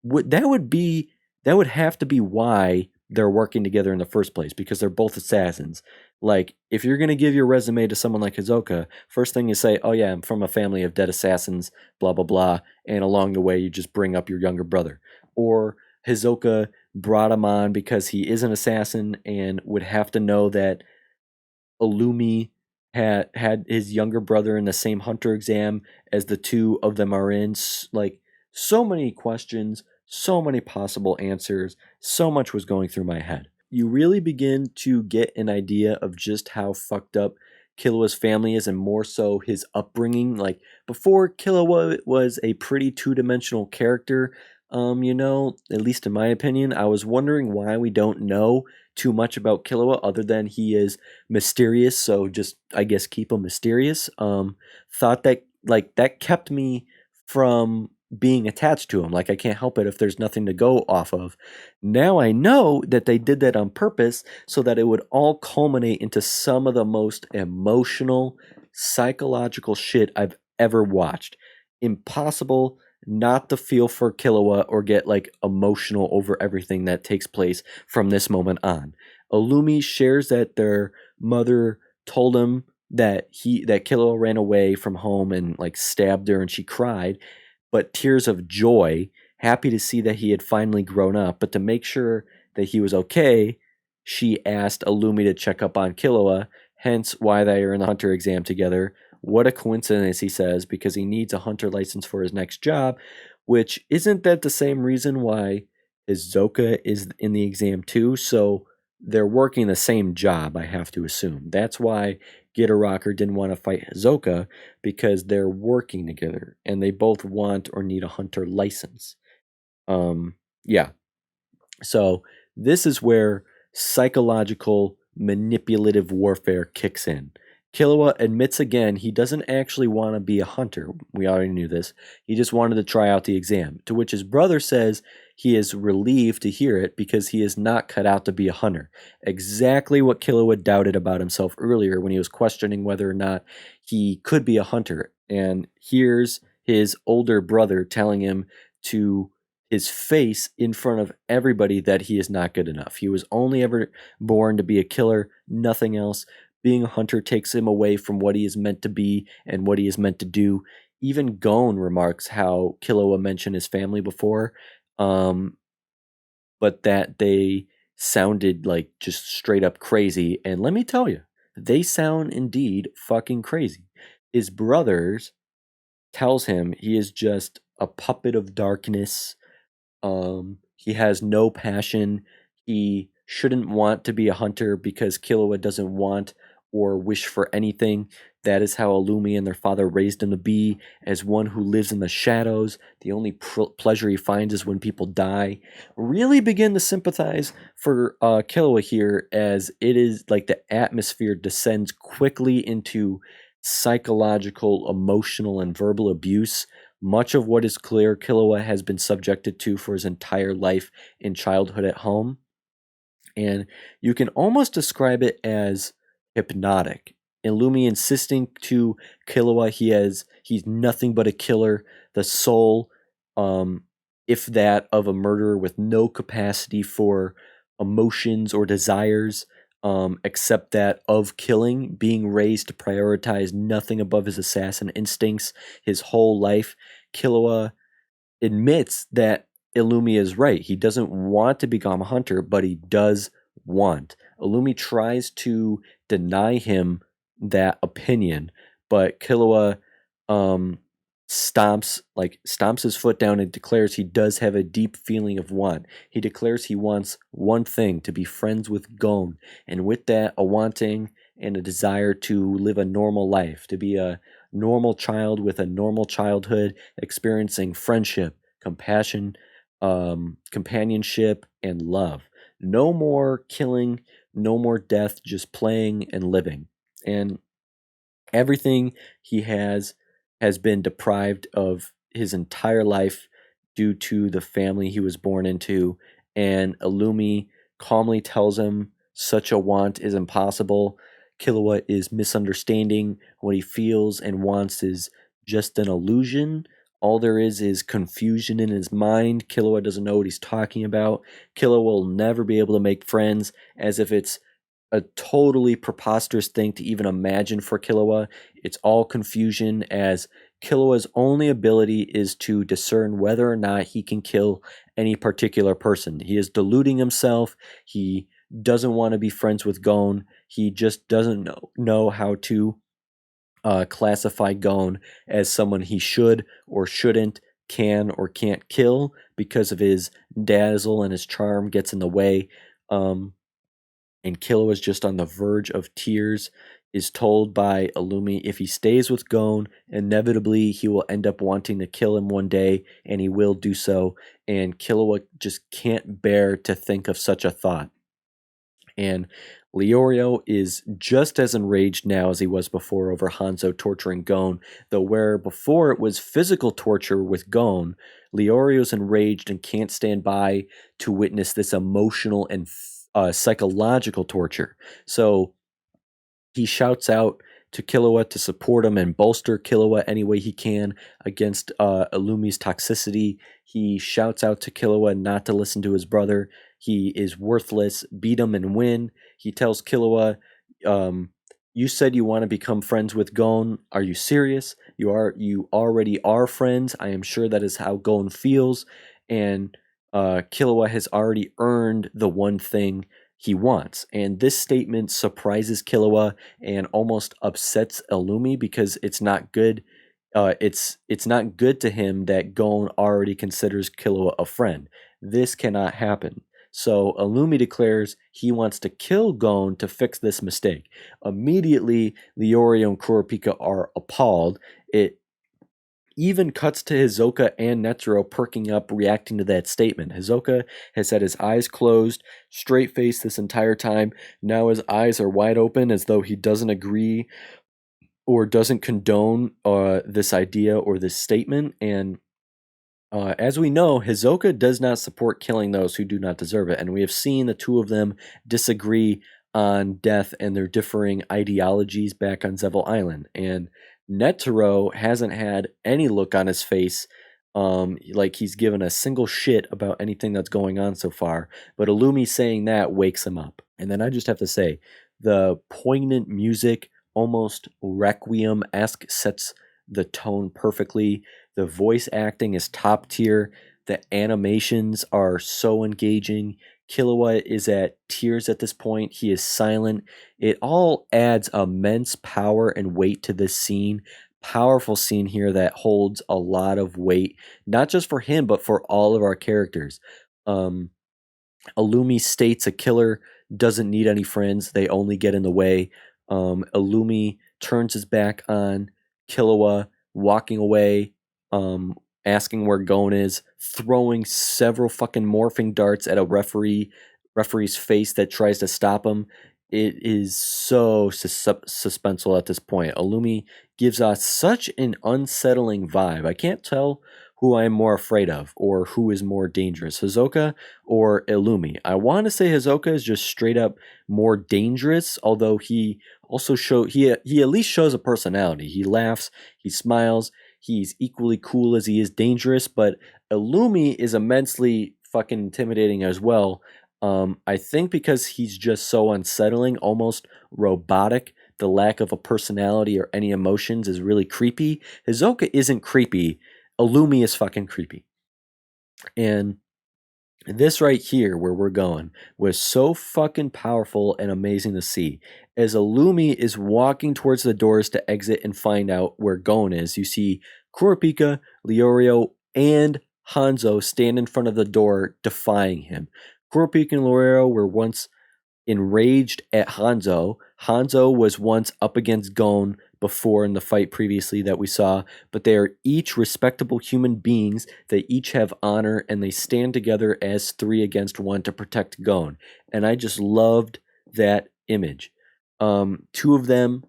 that would have to be why they're working together in the first place, because they're both assassins. Like, if you're going to give your resume to someone like Hisoka, first thing you say, oh yeah, I'm from a family of dead assassins, blah, blah, blah, and along the way you just bring up your younger brother. Or Hisoka brought him on because he is an assassin and would have to know that Illumi had his younger brother in the same hunter exam as the two of them are in. Like, so many questions, so many possible answers, so much was going through my head. You really begin to get an idea of just how fucked up Killua's family is, and more so his upbringing. Like, before, Killua was a pretty two-dimensional character, at least in my opinion. I was wondering why we don't know too much about Killua other than he is mysterious, so just, I guess, keep him mysterious. Thought that, like, that kept me from being attached to him. Like, I can't help it if there's nothing to go off of. Now I know that they did that on purpose so that it would all culminate into some of the most emotional, psychological shit I've ever watched. Impossible not to feel for Killua or get like emotional over everything that takes place from this moment on. Illumi shares that their mother told him that Killua ran away from home and like stabbed her, and she cried, but tears of joy, happy to see that he had finally grown up. But to make sure that he was okay, she asked Illumi to check up on Killua, hence why they are in the hunter exam together. What a coincidence, he says, because he needs a hunter license for his next job, which isn't that the same reason why Hisoka is in the exam too? So they're working the same job, I have to assume. That's why Gittarackur didn't want to fight Hisoka, because they're working together and they both want or need a hunter license. Yeah. So this is where psychological manipulative warfare kicks in. Killua admits again he doesn't actually want to be a hunter. We already knew this. He just wanted to try out the exam, to which his brother says he is relieved to hear it because he is not cut out to be a hunter. Exactly what Killua doubted about himself earlier when he was questioning whether or not he could be a hunter. And here's his older brother telling him to his face in front of everybody that he is not good enough. He was only ever born to be a killer, nothing else. Being a hunter takes him away from what he is meant to be and what he is meant to do. Even Gon remarks how Killua mentioned his family before, but that they sounded like just straight up crazy. And let me tell you, they sound indeed fucking crazy. His brothers tells him he is just a puppet of darkness. He has no passion. He shouldn't want to be a hunter because Killua doesn't want or wish for anything. That is how Illumi and their father raised him to be, as one who lives in the shadows. The only pleasure he finds is when people die. Really begin to sympathize for Killua here, as it is like the atmosphere descends quickly into psychological, emotional, and verbal abuse. Much of what is clear Killua has been subjected to for his entire life in childhood at home. And you can almost describe it as hypnotic. Illumi insisting to Killua he's nothing but a killer, the soul, if that of a murderer with no capacity for emotions or desires, except that of killing, being raised to prioritize nothing above his assassin instincts his whole life. Killua admits that Illumi is right. He doesn't want to become a hunter, but he does want. Illumi tries to deny him that opinion, but Killua stomps his foot down and declares he does have a deep feeling of want. He declares he wants one thing, to be friends with Gon, and with that, a wanting and a desire to live a normal life, to be a normal child with a normal childhood, experiencing friendship, compassion, companionship, and love. No more killing, no more death, just playing and living. And everything he has been deprived of his entire life due to the family he was born into. And Illumi calmly tells him such a want is impossible. Killua is misunderstanding. What he feels and wants is just an illusion. All there is confusion in his mind. Killua doesn't know what he's talking about. Killua will never be able to make friends, as if it's a totally preposterous thing to even imagine for Killua. It's all confusion, as Killua's only ability is to discern whether or not he can kill any particular person. He is deluding himself. He doesn't want to be friends with Gon. He just doesn't know how to classify Gon as someone he should or shouldn't, can or can't kill, because of his dazzle and his charm gets in the way. And Killua is just on the verge of tears, is told by Illumi if he stays with Gon, inevitably he will end up wanting to kill him one day, and he will do so. And Killua just can't bear to think of such a thought. And Leorio is just as enraged now as he was before over Hanzo torturing Gon, though where before it was physical torture with Gon, Leorio's enraged and can't stand by to witness this emotional and psychological torture. So he shouts out to Killua to support him and bolster Killua any way he can against Illumi's toxicity. He shouts out to Killua not to listen to his brother. He is worthless. Beat him and win. He tells Killua, you said you want to become friends with Gon. Are you serious? You already are friends. I am sure that is how Gon feels. And Killua has already earned the one thing he wants. And this statement surprises Killua and almost upsets Illumi, because it's not good. It's not good to him that Gon already considers Killua a friend. This cannot happen. So Illumi declares he wants to kill Gon to fix this mistake. Immediately, Leorio and Kurapika are appalled. It even cuts to Hisoka and Netero perking up, reacting to that statement. Hisoka has had his eyes closed, straight-faced this entire time. Now his eyes are wide open, as though he doesn't agree or doesn't condone this idea or this statement. And as we know, Hisoka does not support killing those who do not deserve it. And we have seen the two of them disagree on death and their differing ideologies back on Zevel Island. And Netero hasn't had any look on his face like he's given a single shit about anything that's going on so far. But Illumi saying that wakes him up. And then I just have to say, the poignant music, almost Requiem-esque, sets the tone perfectly. The voice acting is top tier. The animations are so engaging. KILLUA is at tears at this point. He is silent. It all adds immense power and weight to this scene. Powerful scene here that holds a lot of weight, not just for him, but for all of our characters. Illumi states a killer doesn't need any friends. They only get in the way. Illumi turns his back on KILLUA, walking away, asking where Gon is, throwing several fucking morphing darts at a referee's face that tries to stop him. It is so suspenseful at this point. Illumi gives us such an unsettling vibe. I can't tell who I'm more afraid of or who is more dangerous, Hisoka or Illumi. I want to say Hisoka is just straight up more dangerous, although he also he at least shows a personality. He laughs, he smiles, he's equally cool as he is dangerous, but Illumi is immensely fucking intimidating as well. I think because he's just so unsettling, almost robotic. The lack of a personality or any emotions is really creepy. Hisoka isn't creepy. Illumi is fucking creepy. And this right here, where we're going, was so fucking powerful and amazing to see. As Illumi is walking towards the doors to exit and find out where Gon is, you see Kurapika, Leorio, and Hanzo stand in front of the door, defying him. Kurapika and Leorio were once enraged at Hanzo. Hanzo was once up against Gon before in the fight previously that we saw, but they are each respectable human beings. They each have honor, and they stand together as 3 against 1 to protect Gon. And I just loved that image. 2 of them,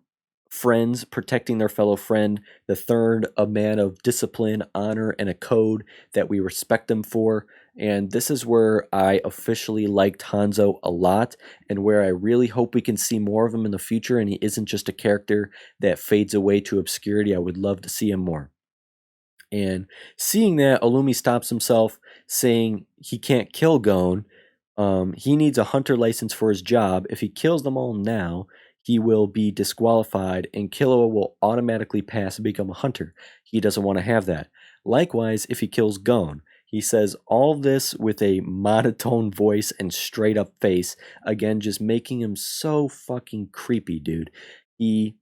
friends protecting their fellow friend. The third, a man of discipline, honor, and a code that we respect them for. And this is where I officially liked Hanzo a lot, and where I really hope we can see more of him in the future, and he isn't just a character that fades away to obscurity. I would love to see him more. And seeing that, Illumi stops himself, saying he can't kill Gon. He needs a hunter license for his job. If he kills them all now, he will be disqualified, and KILLUA will automatically pass and become a hunter. He doesn't want to have that. Likewise, if he kills Gon. He says all this with a monotone voice and straight up face. Again, just making him so fucking creepy, dude. He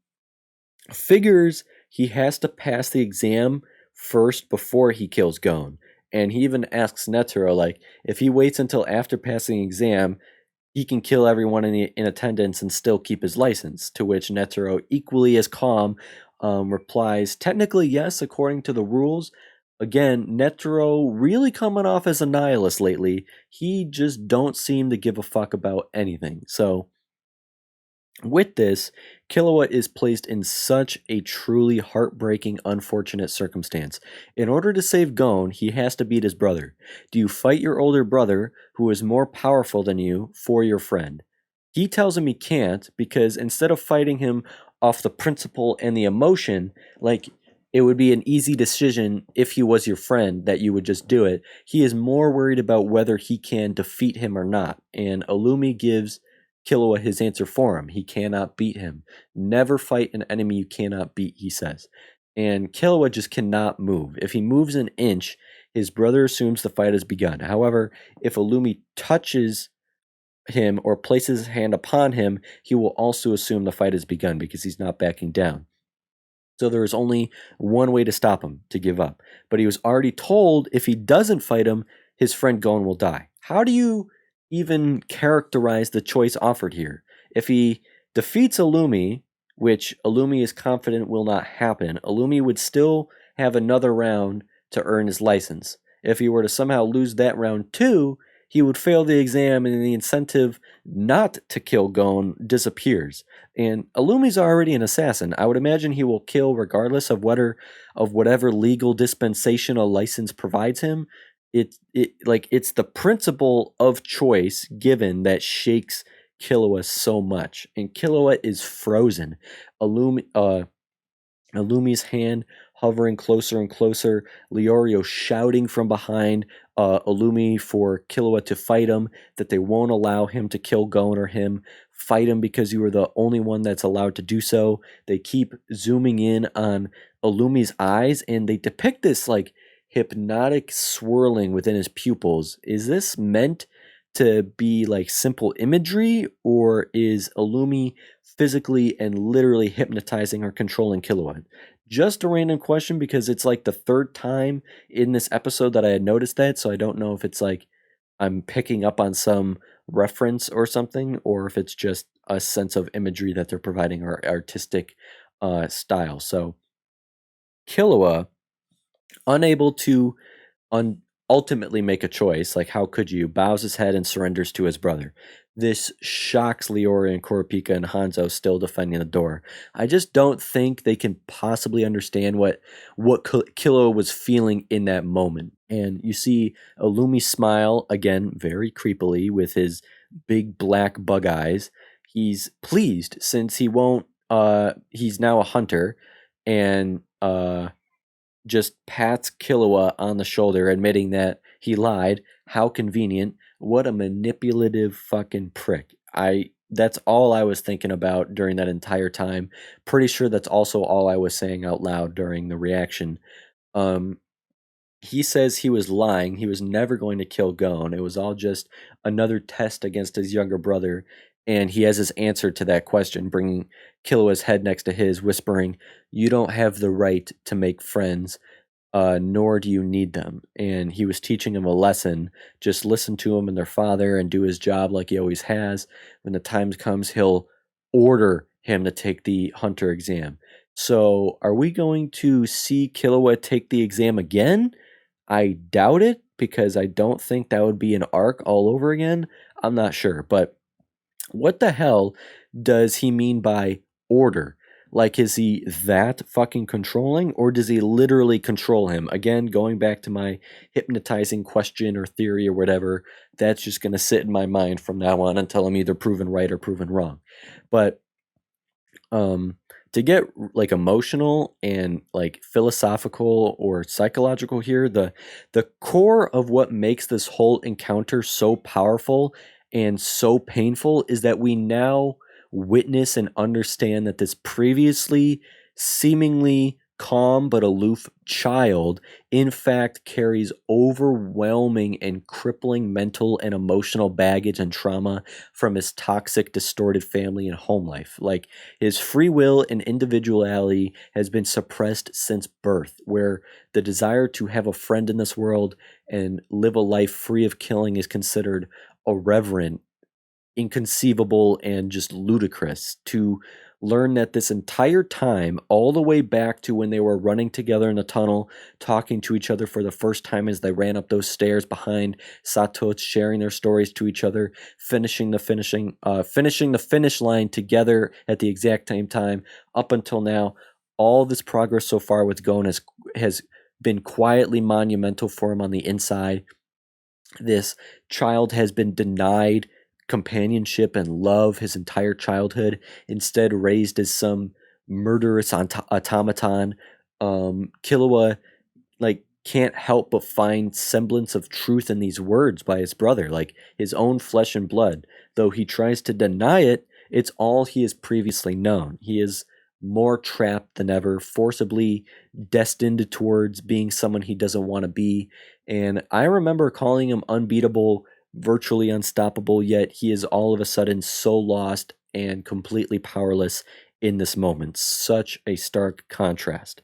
figures he has to pass the exam first before he kills Gon. And he even asks Netero, like, if he waits until after passing the exam, he can kill everyone in attendance and still keep his license. To which Netero, equally as calm, replies, technically yes, according to the rules. Again, Netero really coming off as a nihilist lately. He just don't seem to give a fuck about anything. So, with this, KILLUA is placed in such a truly heartbreaking, unfortunate circumstance. In order to save Gon, he has to beat his brother. Do you fight your older brother, who is more powerful than you, for your friend? He tells him he can't, because instead of fighting him off the principle and the emotion, like, it would be an easy decision if he was your friend that you would just do it. He is more worried about whether he can defeat him or not. And Illumi gives KILLUA his answer for him. He cannot beat him. Never fight an enemy you cannot beat, he says. And KILLUA just cannot move. If he moves an inch, his brother assumes the fight has begun. However, if Illumi touches him or places his hand upon him, he will also assume the fight has begun because he's not backing down. So there is only one way to stop him, to give up. But he was already told if he doesn't fight him, his friend Gon will die. How do you even characterize the choice offered here? If he defeats Illumi, which Illumi is confident will not happen, Illumi would still have another round to earn his license. If he were to somehow lose that round too, he would fail the exam and the incentive not to kill Gon disappears. And Illumi's already an assassin. I would imagine he will kill regardless of whatever legal dispensation a license provides him. It's the principle of choice given that shakes Killua so much. And Killua is frozen. Illumi's hand hovering closer and closer. Leorio shouting from behind Illumi for Killua to fight him, that they won't allow him to kill Gon or him. Fight him because you are the only one that's allowed to do so. They keep zooming in on Illumi's eyes, and they depict this like hypnotic swirling within his pupils. Is this meant to be like simple imagery, or is Illumi physically and literally hypnotizing or controlling Killua? Just a random question, because it's like the third time in this episode that I had noticed that, so I don't know if it's like I'm picking up on some reference or something, or if it's just a sense of imagery that they're providing or artistic style. So Killua, unable to ultimately make a choice, like how could you, bows his head and surrenders to his brother. This shocks Leori and Kurapika and Hanzo still defending the door. I just don't think they can possibly understand what Killua was feeling in that moment. And you see Illumi smile again very creepily with his big black bug eyes. He's pleased since he won't he's now a hunter, and just pats Killua on the shoulder, admitting that he lied. How convenient. What a manipulative fucking prick. That's all I was thinking about during that entire time. Pretty sure that's also all I was saying out loud during the reaction. He says he was lying. He was never going to kill Gon. It was all just another test against his younger brother. And he has his answer to that question, bringing Killua's head next to his, whispering, "You don't have the right to make friends, nor do you need them." And he was teaching him a lesson. Just listen to him and their father and do his job like he always has. When the time comes, he'll order him to take the hunter exam. So are we going to see Killua take the exam again? I doubt it, because I don't think that would be an arc all over again. I'm not sure, but what the hell does he mean by order? Like, is he that fucking controlling, or does he literally control him? Again, going back to my hypnotizing question or theory or whatever, that's just going to sit in my mind from now on until I'm either proven right or proven wrong. But to get like emotional and like philosophical or psychological here, the core of what makes this whole encounter so powerful and so painful is that we now witness and understand that this previously seemingly calm but aloof child in fact carries overwhelming and crippling mental and emotional baggage and trauma from his toxic, distorted family and home life. Like, his free will and individuality has been suppressed since birth, where the desire to have a friend in this world and live a life free of killing is considered irreverent, inconceivable, and just ludicrous. To learn that this entire time, all the way back to when they were running together in the tunnel, talking to each other for the first time as they ran up those stairs behind Sato's, sharing their stories to each other, finishing the finish line together at the exact same time, up until now, all this progress so far with Gon has been quietly monumental for him on the inside. This child has been denied companionship and love his entire childhood, instead raised as some murderous automaton. Killua like can't help but find semblance of truth in these words by his brother, like his own flesh and blood. Though he tries to deny it, it's all he has previously known. He is more trapped than ever, forcibly destined towards being someone he doesn't want to be. And I remember calling him unbeatable, virtually unstoppable, yet he is all of a sudden so lost and completely powerless in this moment. Such a stark contrast.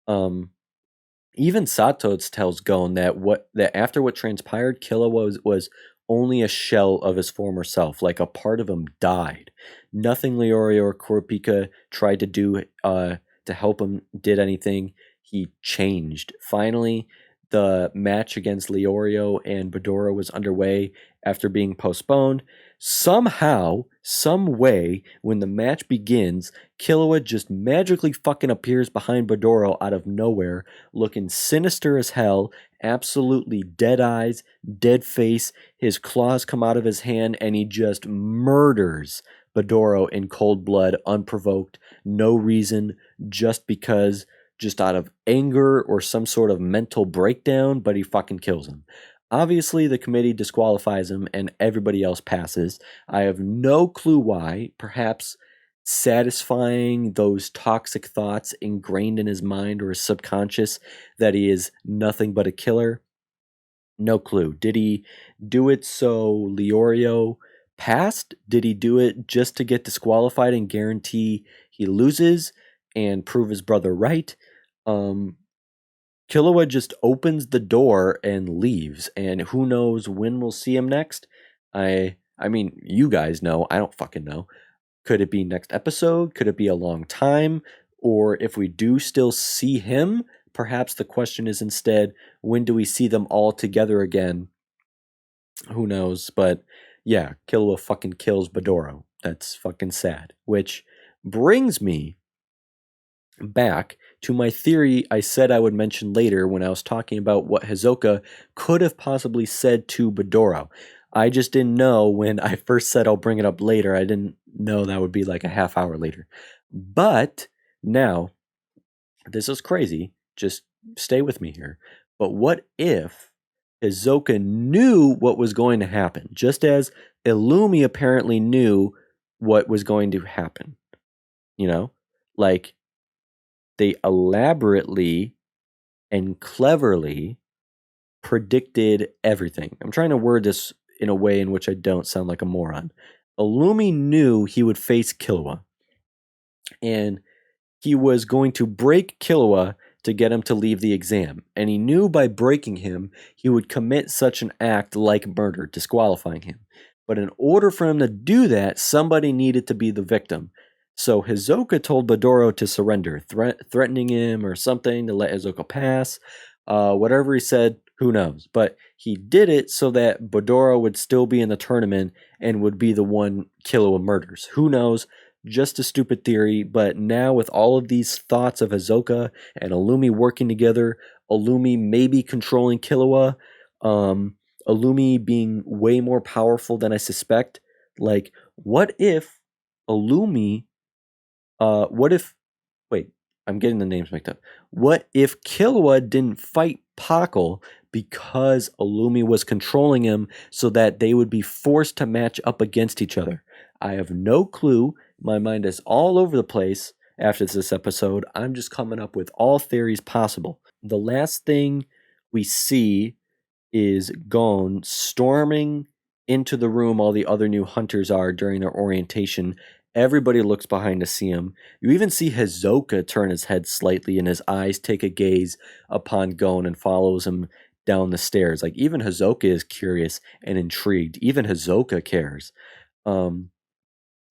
Even Sato's tells Gon that after what transpired, Killua was only a shell of his former self, like a part of him died. Nothing Leorio or Kurapika tried to do to help him did anything. He changed. Finally, the match against Leorio and Bedoro was underway after being postponed. Somehow, some way, when the match begins, KILLUA just magically fucking appears behind Bedoro out of nowhere, looking sinister as hell, absolutely dead eyes, dead face. His claws come out of his hand, and he just murders Bedoro in cold blood, unprovoked, no reason, just because, just out of anger or some sort of mental breakdown, but he fucking kills him. Obviously, the committee disqualifies him and everybody else passes. I have no clue why. Perhaps satisfying those toxic thoughts ingrained in his mind or his subconscious that he is nothing but a killer. No clue. Did he do it so Leorio passed? Did he do it just to get disqualified and guarantee he loses and prove his brother right? KILLUA just opens the door and leaves, and who knows when we'll see him next. I mean, you guys know. I don't fucking know. Could it be next episode? Could it be a long time? Or if we do still see him, perhaps the question is instead, when do we see them all together again? Who knows? But yeah, KILLUA fucking kills Bedoro. That's fucking sad. Which brings me back to my theory I said I would mention later when I was talking about what Hisoka could have possibly said to Bedoro. I just didn't know when I first said I'll bring it up later. I didn't know that would be like a half hour later. But now, this is crazy. Just stay with me here. But what if Hisoka knew what was going to happen, just as Illumi apparently knew what was going to happen? You know, like, they elaborately and cleverly predicted everything. I'm trying to word this in a way in which I don't sound like a moron. Illumi knew he would face KILLUA, and he was going to break KILLUA to get him to leave the exam. And he knew by breaking him, he would commit such an act like murder, disqualifying him. But in order for him to do that, somebody needed to be the victim. So Hisoka told Bedoro to surrender, threatening him or something to let Hisoka pass. Whatever he said, who knows? But he did it so that Bedoro would still be in the tournament and would be the one KILLUA murders. Who knows? Just a stupid theory. But now with all of these thoughts of Hisoka and Illumi working together, Illumi maybe controlling KILLUA, Illumi being way more powerful than I suspect. Like, what if Illumi... wait, I'm getting the names mixed up. What if KILLUA didn't fight Pakal because Illumi was controlling him so that they would be forced to match up against each other? I have no clue. My mind is all over the place after this episode. I'm just coming up with all theories possible. The last thing we see is Gon storming into the room all the other new hunters are during their orientation. Everybody looks behind to see him. You even see Hisoka turn his head slightly and his eyes take a gaze upon Gon and follows him down the stairs. Like, even Hisoka is curious and intrigued. Even Hisoka cares.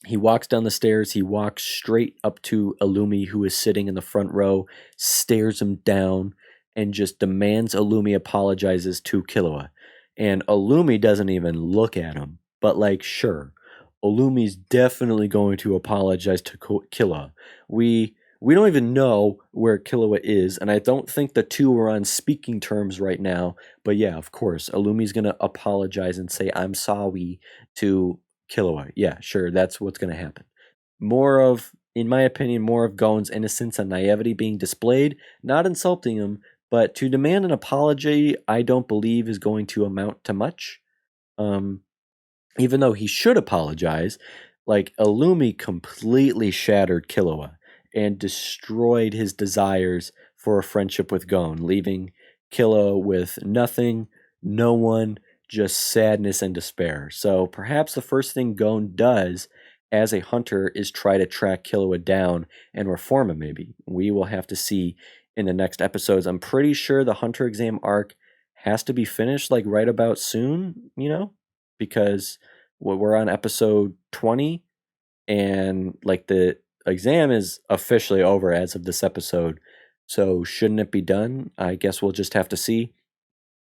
He walks down the stairs. He walks straight up to Illumi, who is sitting in the front row, stares him down, and just demands Illumi apologizes to KILLUA. And Illumi doesn't even look at him. But, like, sure, Illumi's definitely going to apologize to KILLUA. We don't even know where KILLUA is, and I don't think the two are on speaking terms right now. But yeah, of course, Illumi's going to apologize and say, "I'm sorry" to KILLUA. Yeah, sure, that's what's going to happen. In my opinion, more of Gon's innocence and naivety being displayed, not insulting him, but to demand an apology, I don't believe is going to amount to much. Even though he should apologize, like, Illumi completely shattered KILLUA and destroyed his desires for a friendship with Gon, leaving KILLUA with nothing, no one, just sadness and despair. So perhaps the first thing Gon does as a hunter is try to track KILLUA down and reform him, maybe. We will have to see in the next episodes. I'm pretty sure the hunter exam arc has to be finished, like, right about soon, because we're on episode 20, and, like, the exam is officially over as of this episode. So shouldn't it be done? I guess we'll just have to see.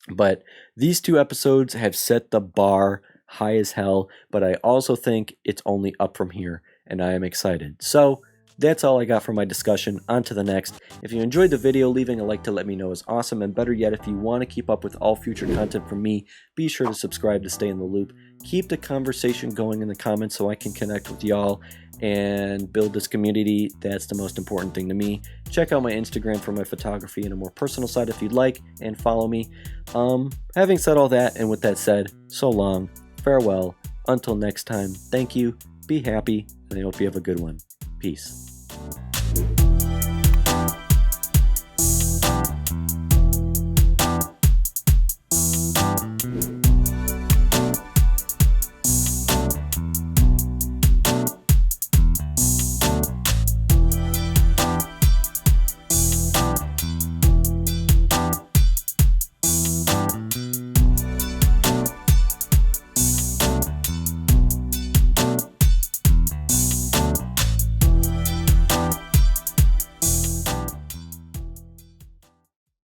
But these 2 episodes have set the bar high as hell, but I also think it's only up from here, and I am excited. So that's all I got for my discussion. On to the next. If you enjoyed the video, leaving a like to let me know is awesome, and better yet, if you want to keep up with all future content from me, be sure to subscribe to stay in the loop. Keep the conversation going in the comments so I can connect with y'all and build this community. That's the most important thing to me. Check out my Instagram for my photography and a more personal side if you'd like, and follow me. Having said all that, and with that said, so long, farewell, until next time, thank you, be happy, and I hope you have a good one. Peace.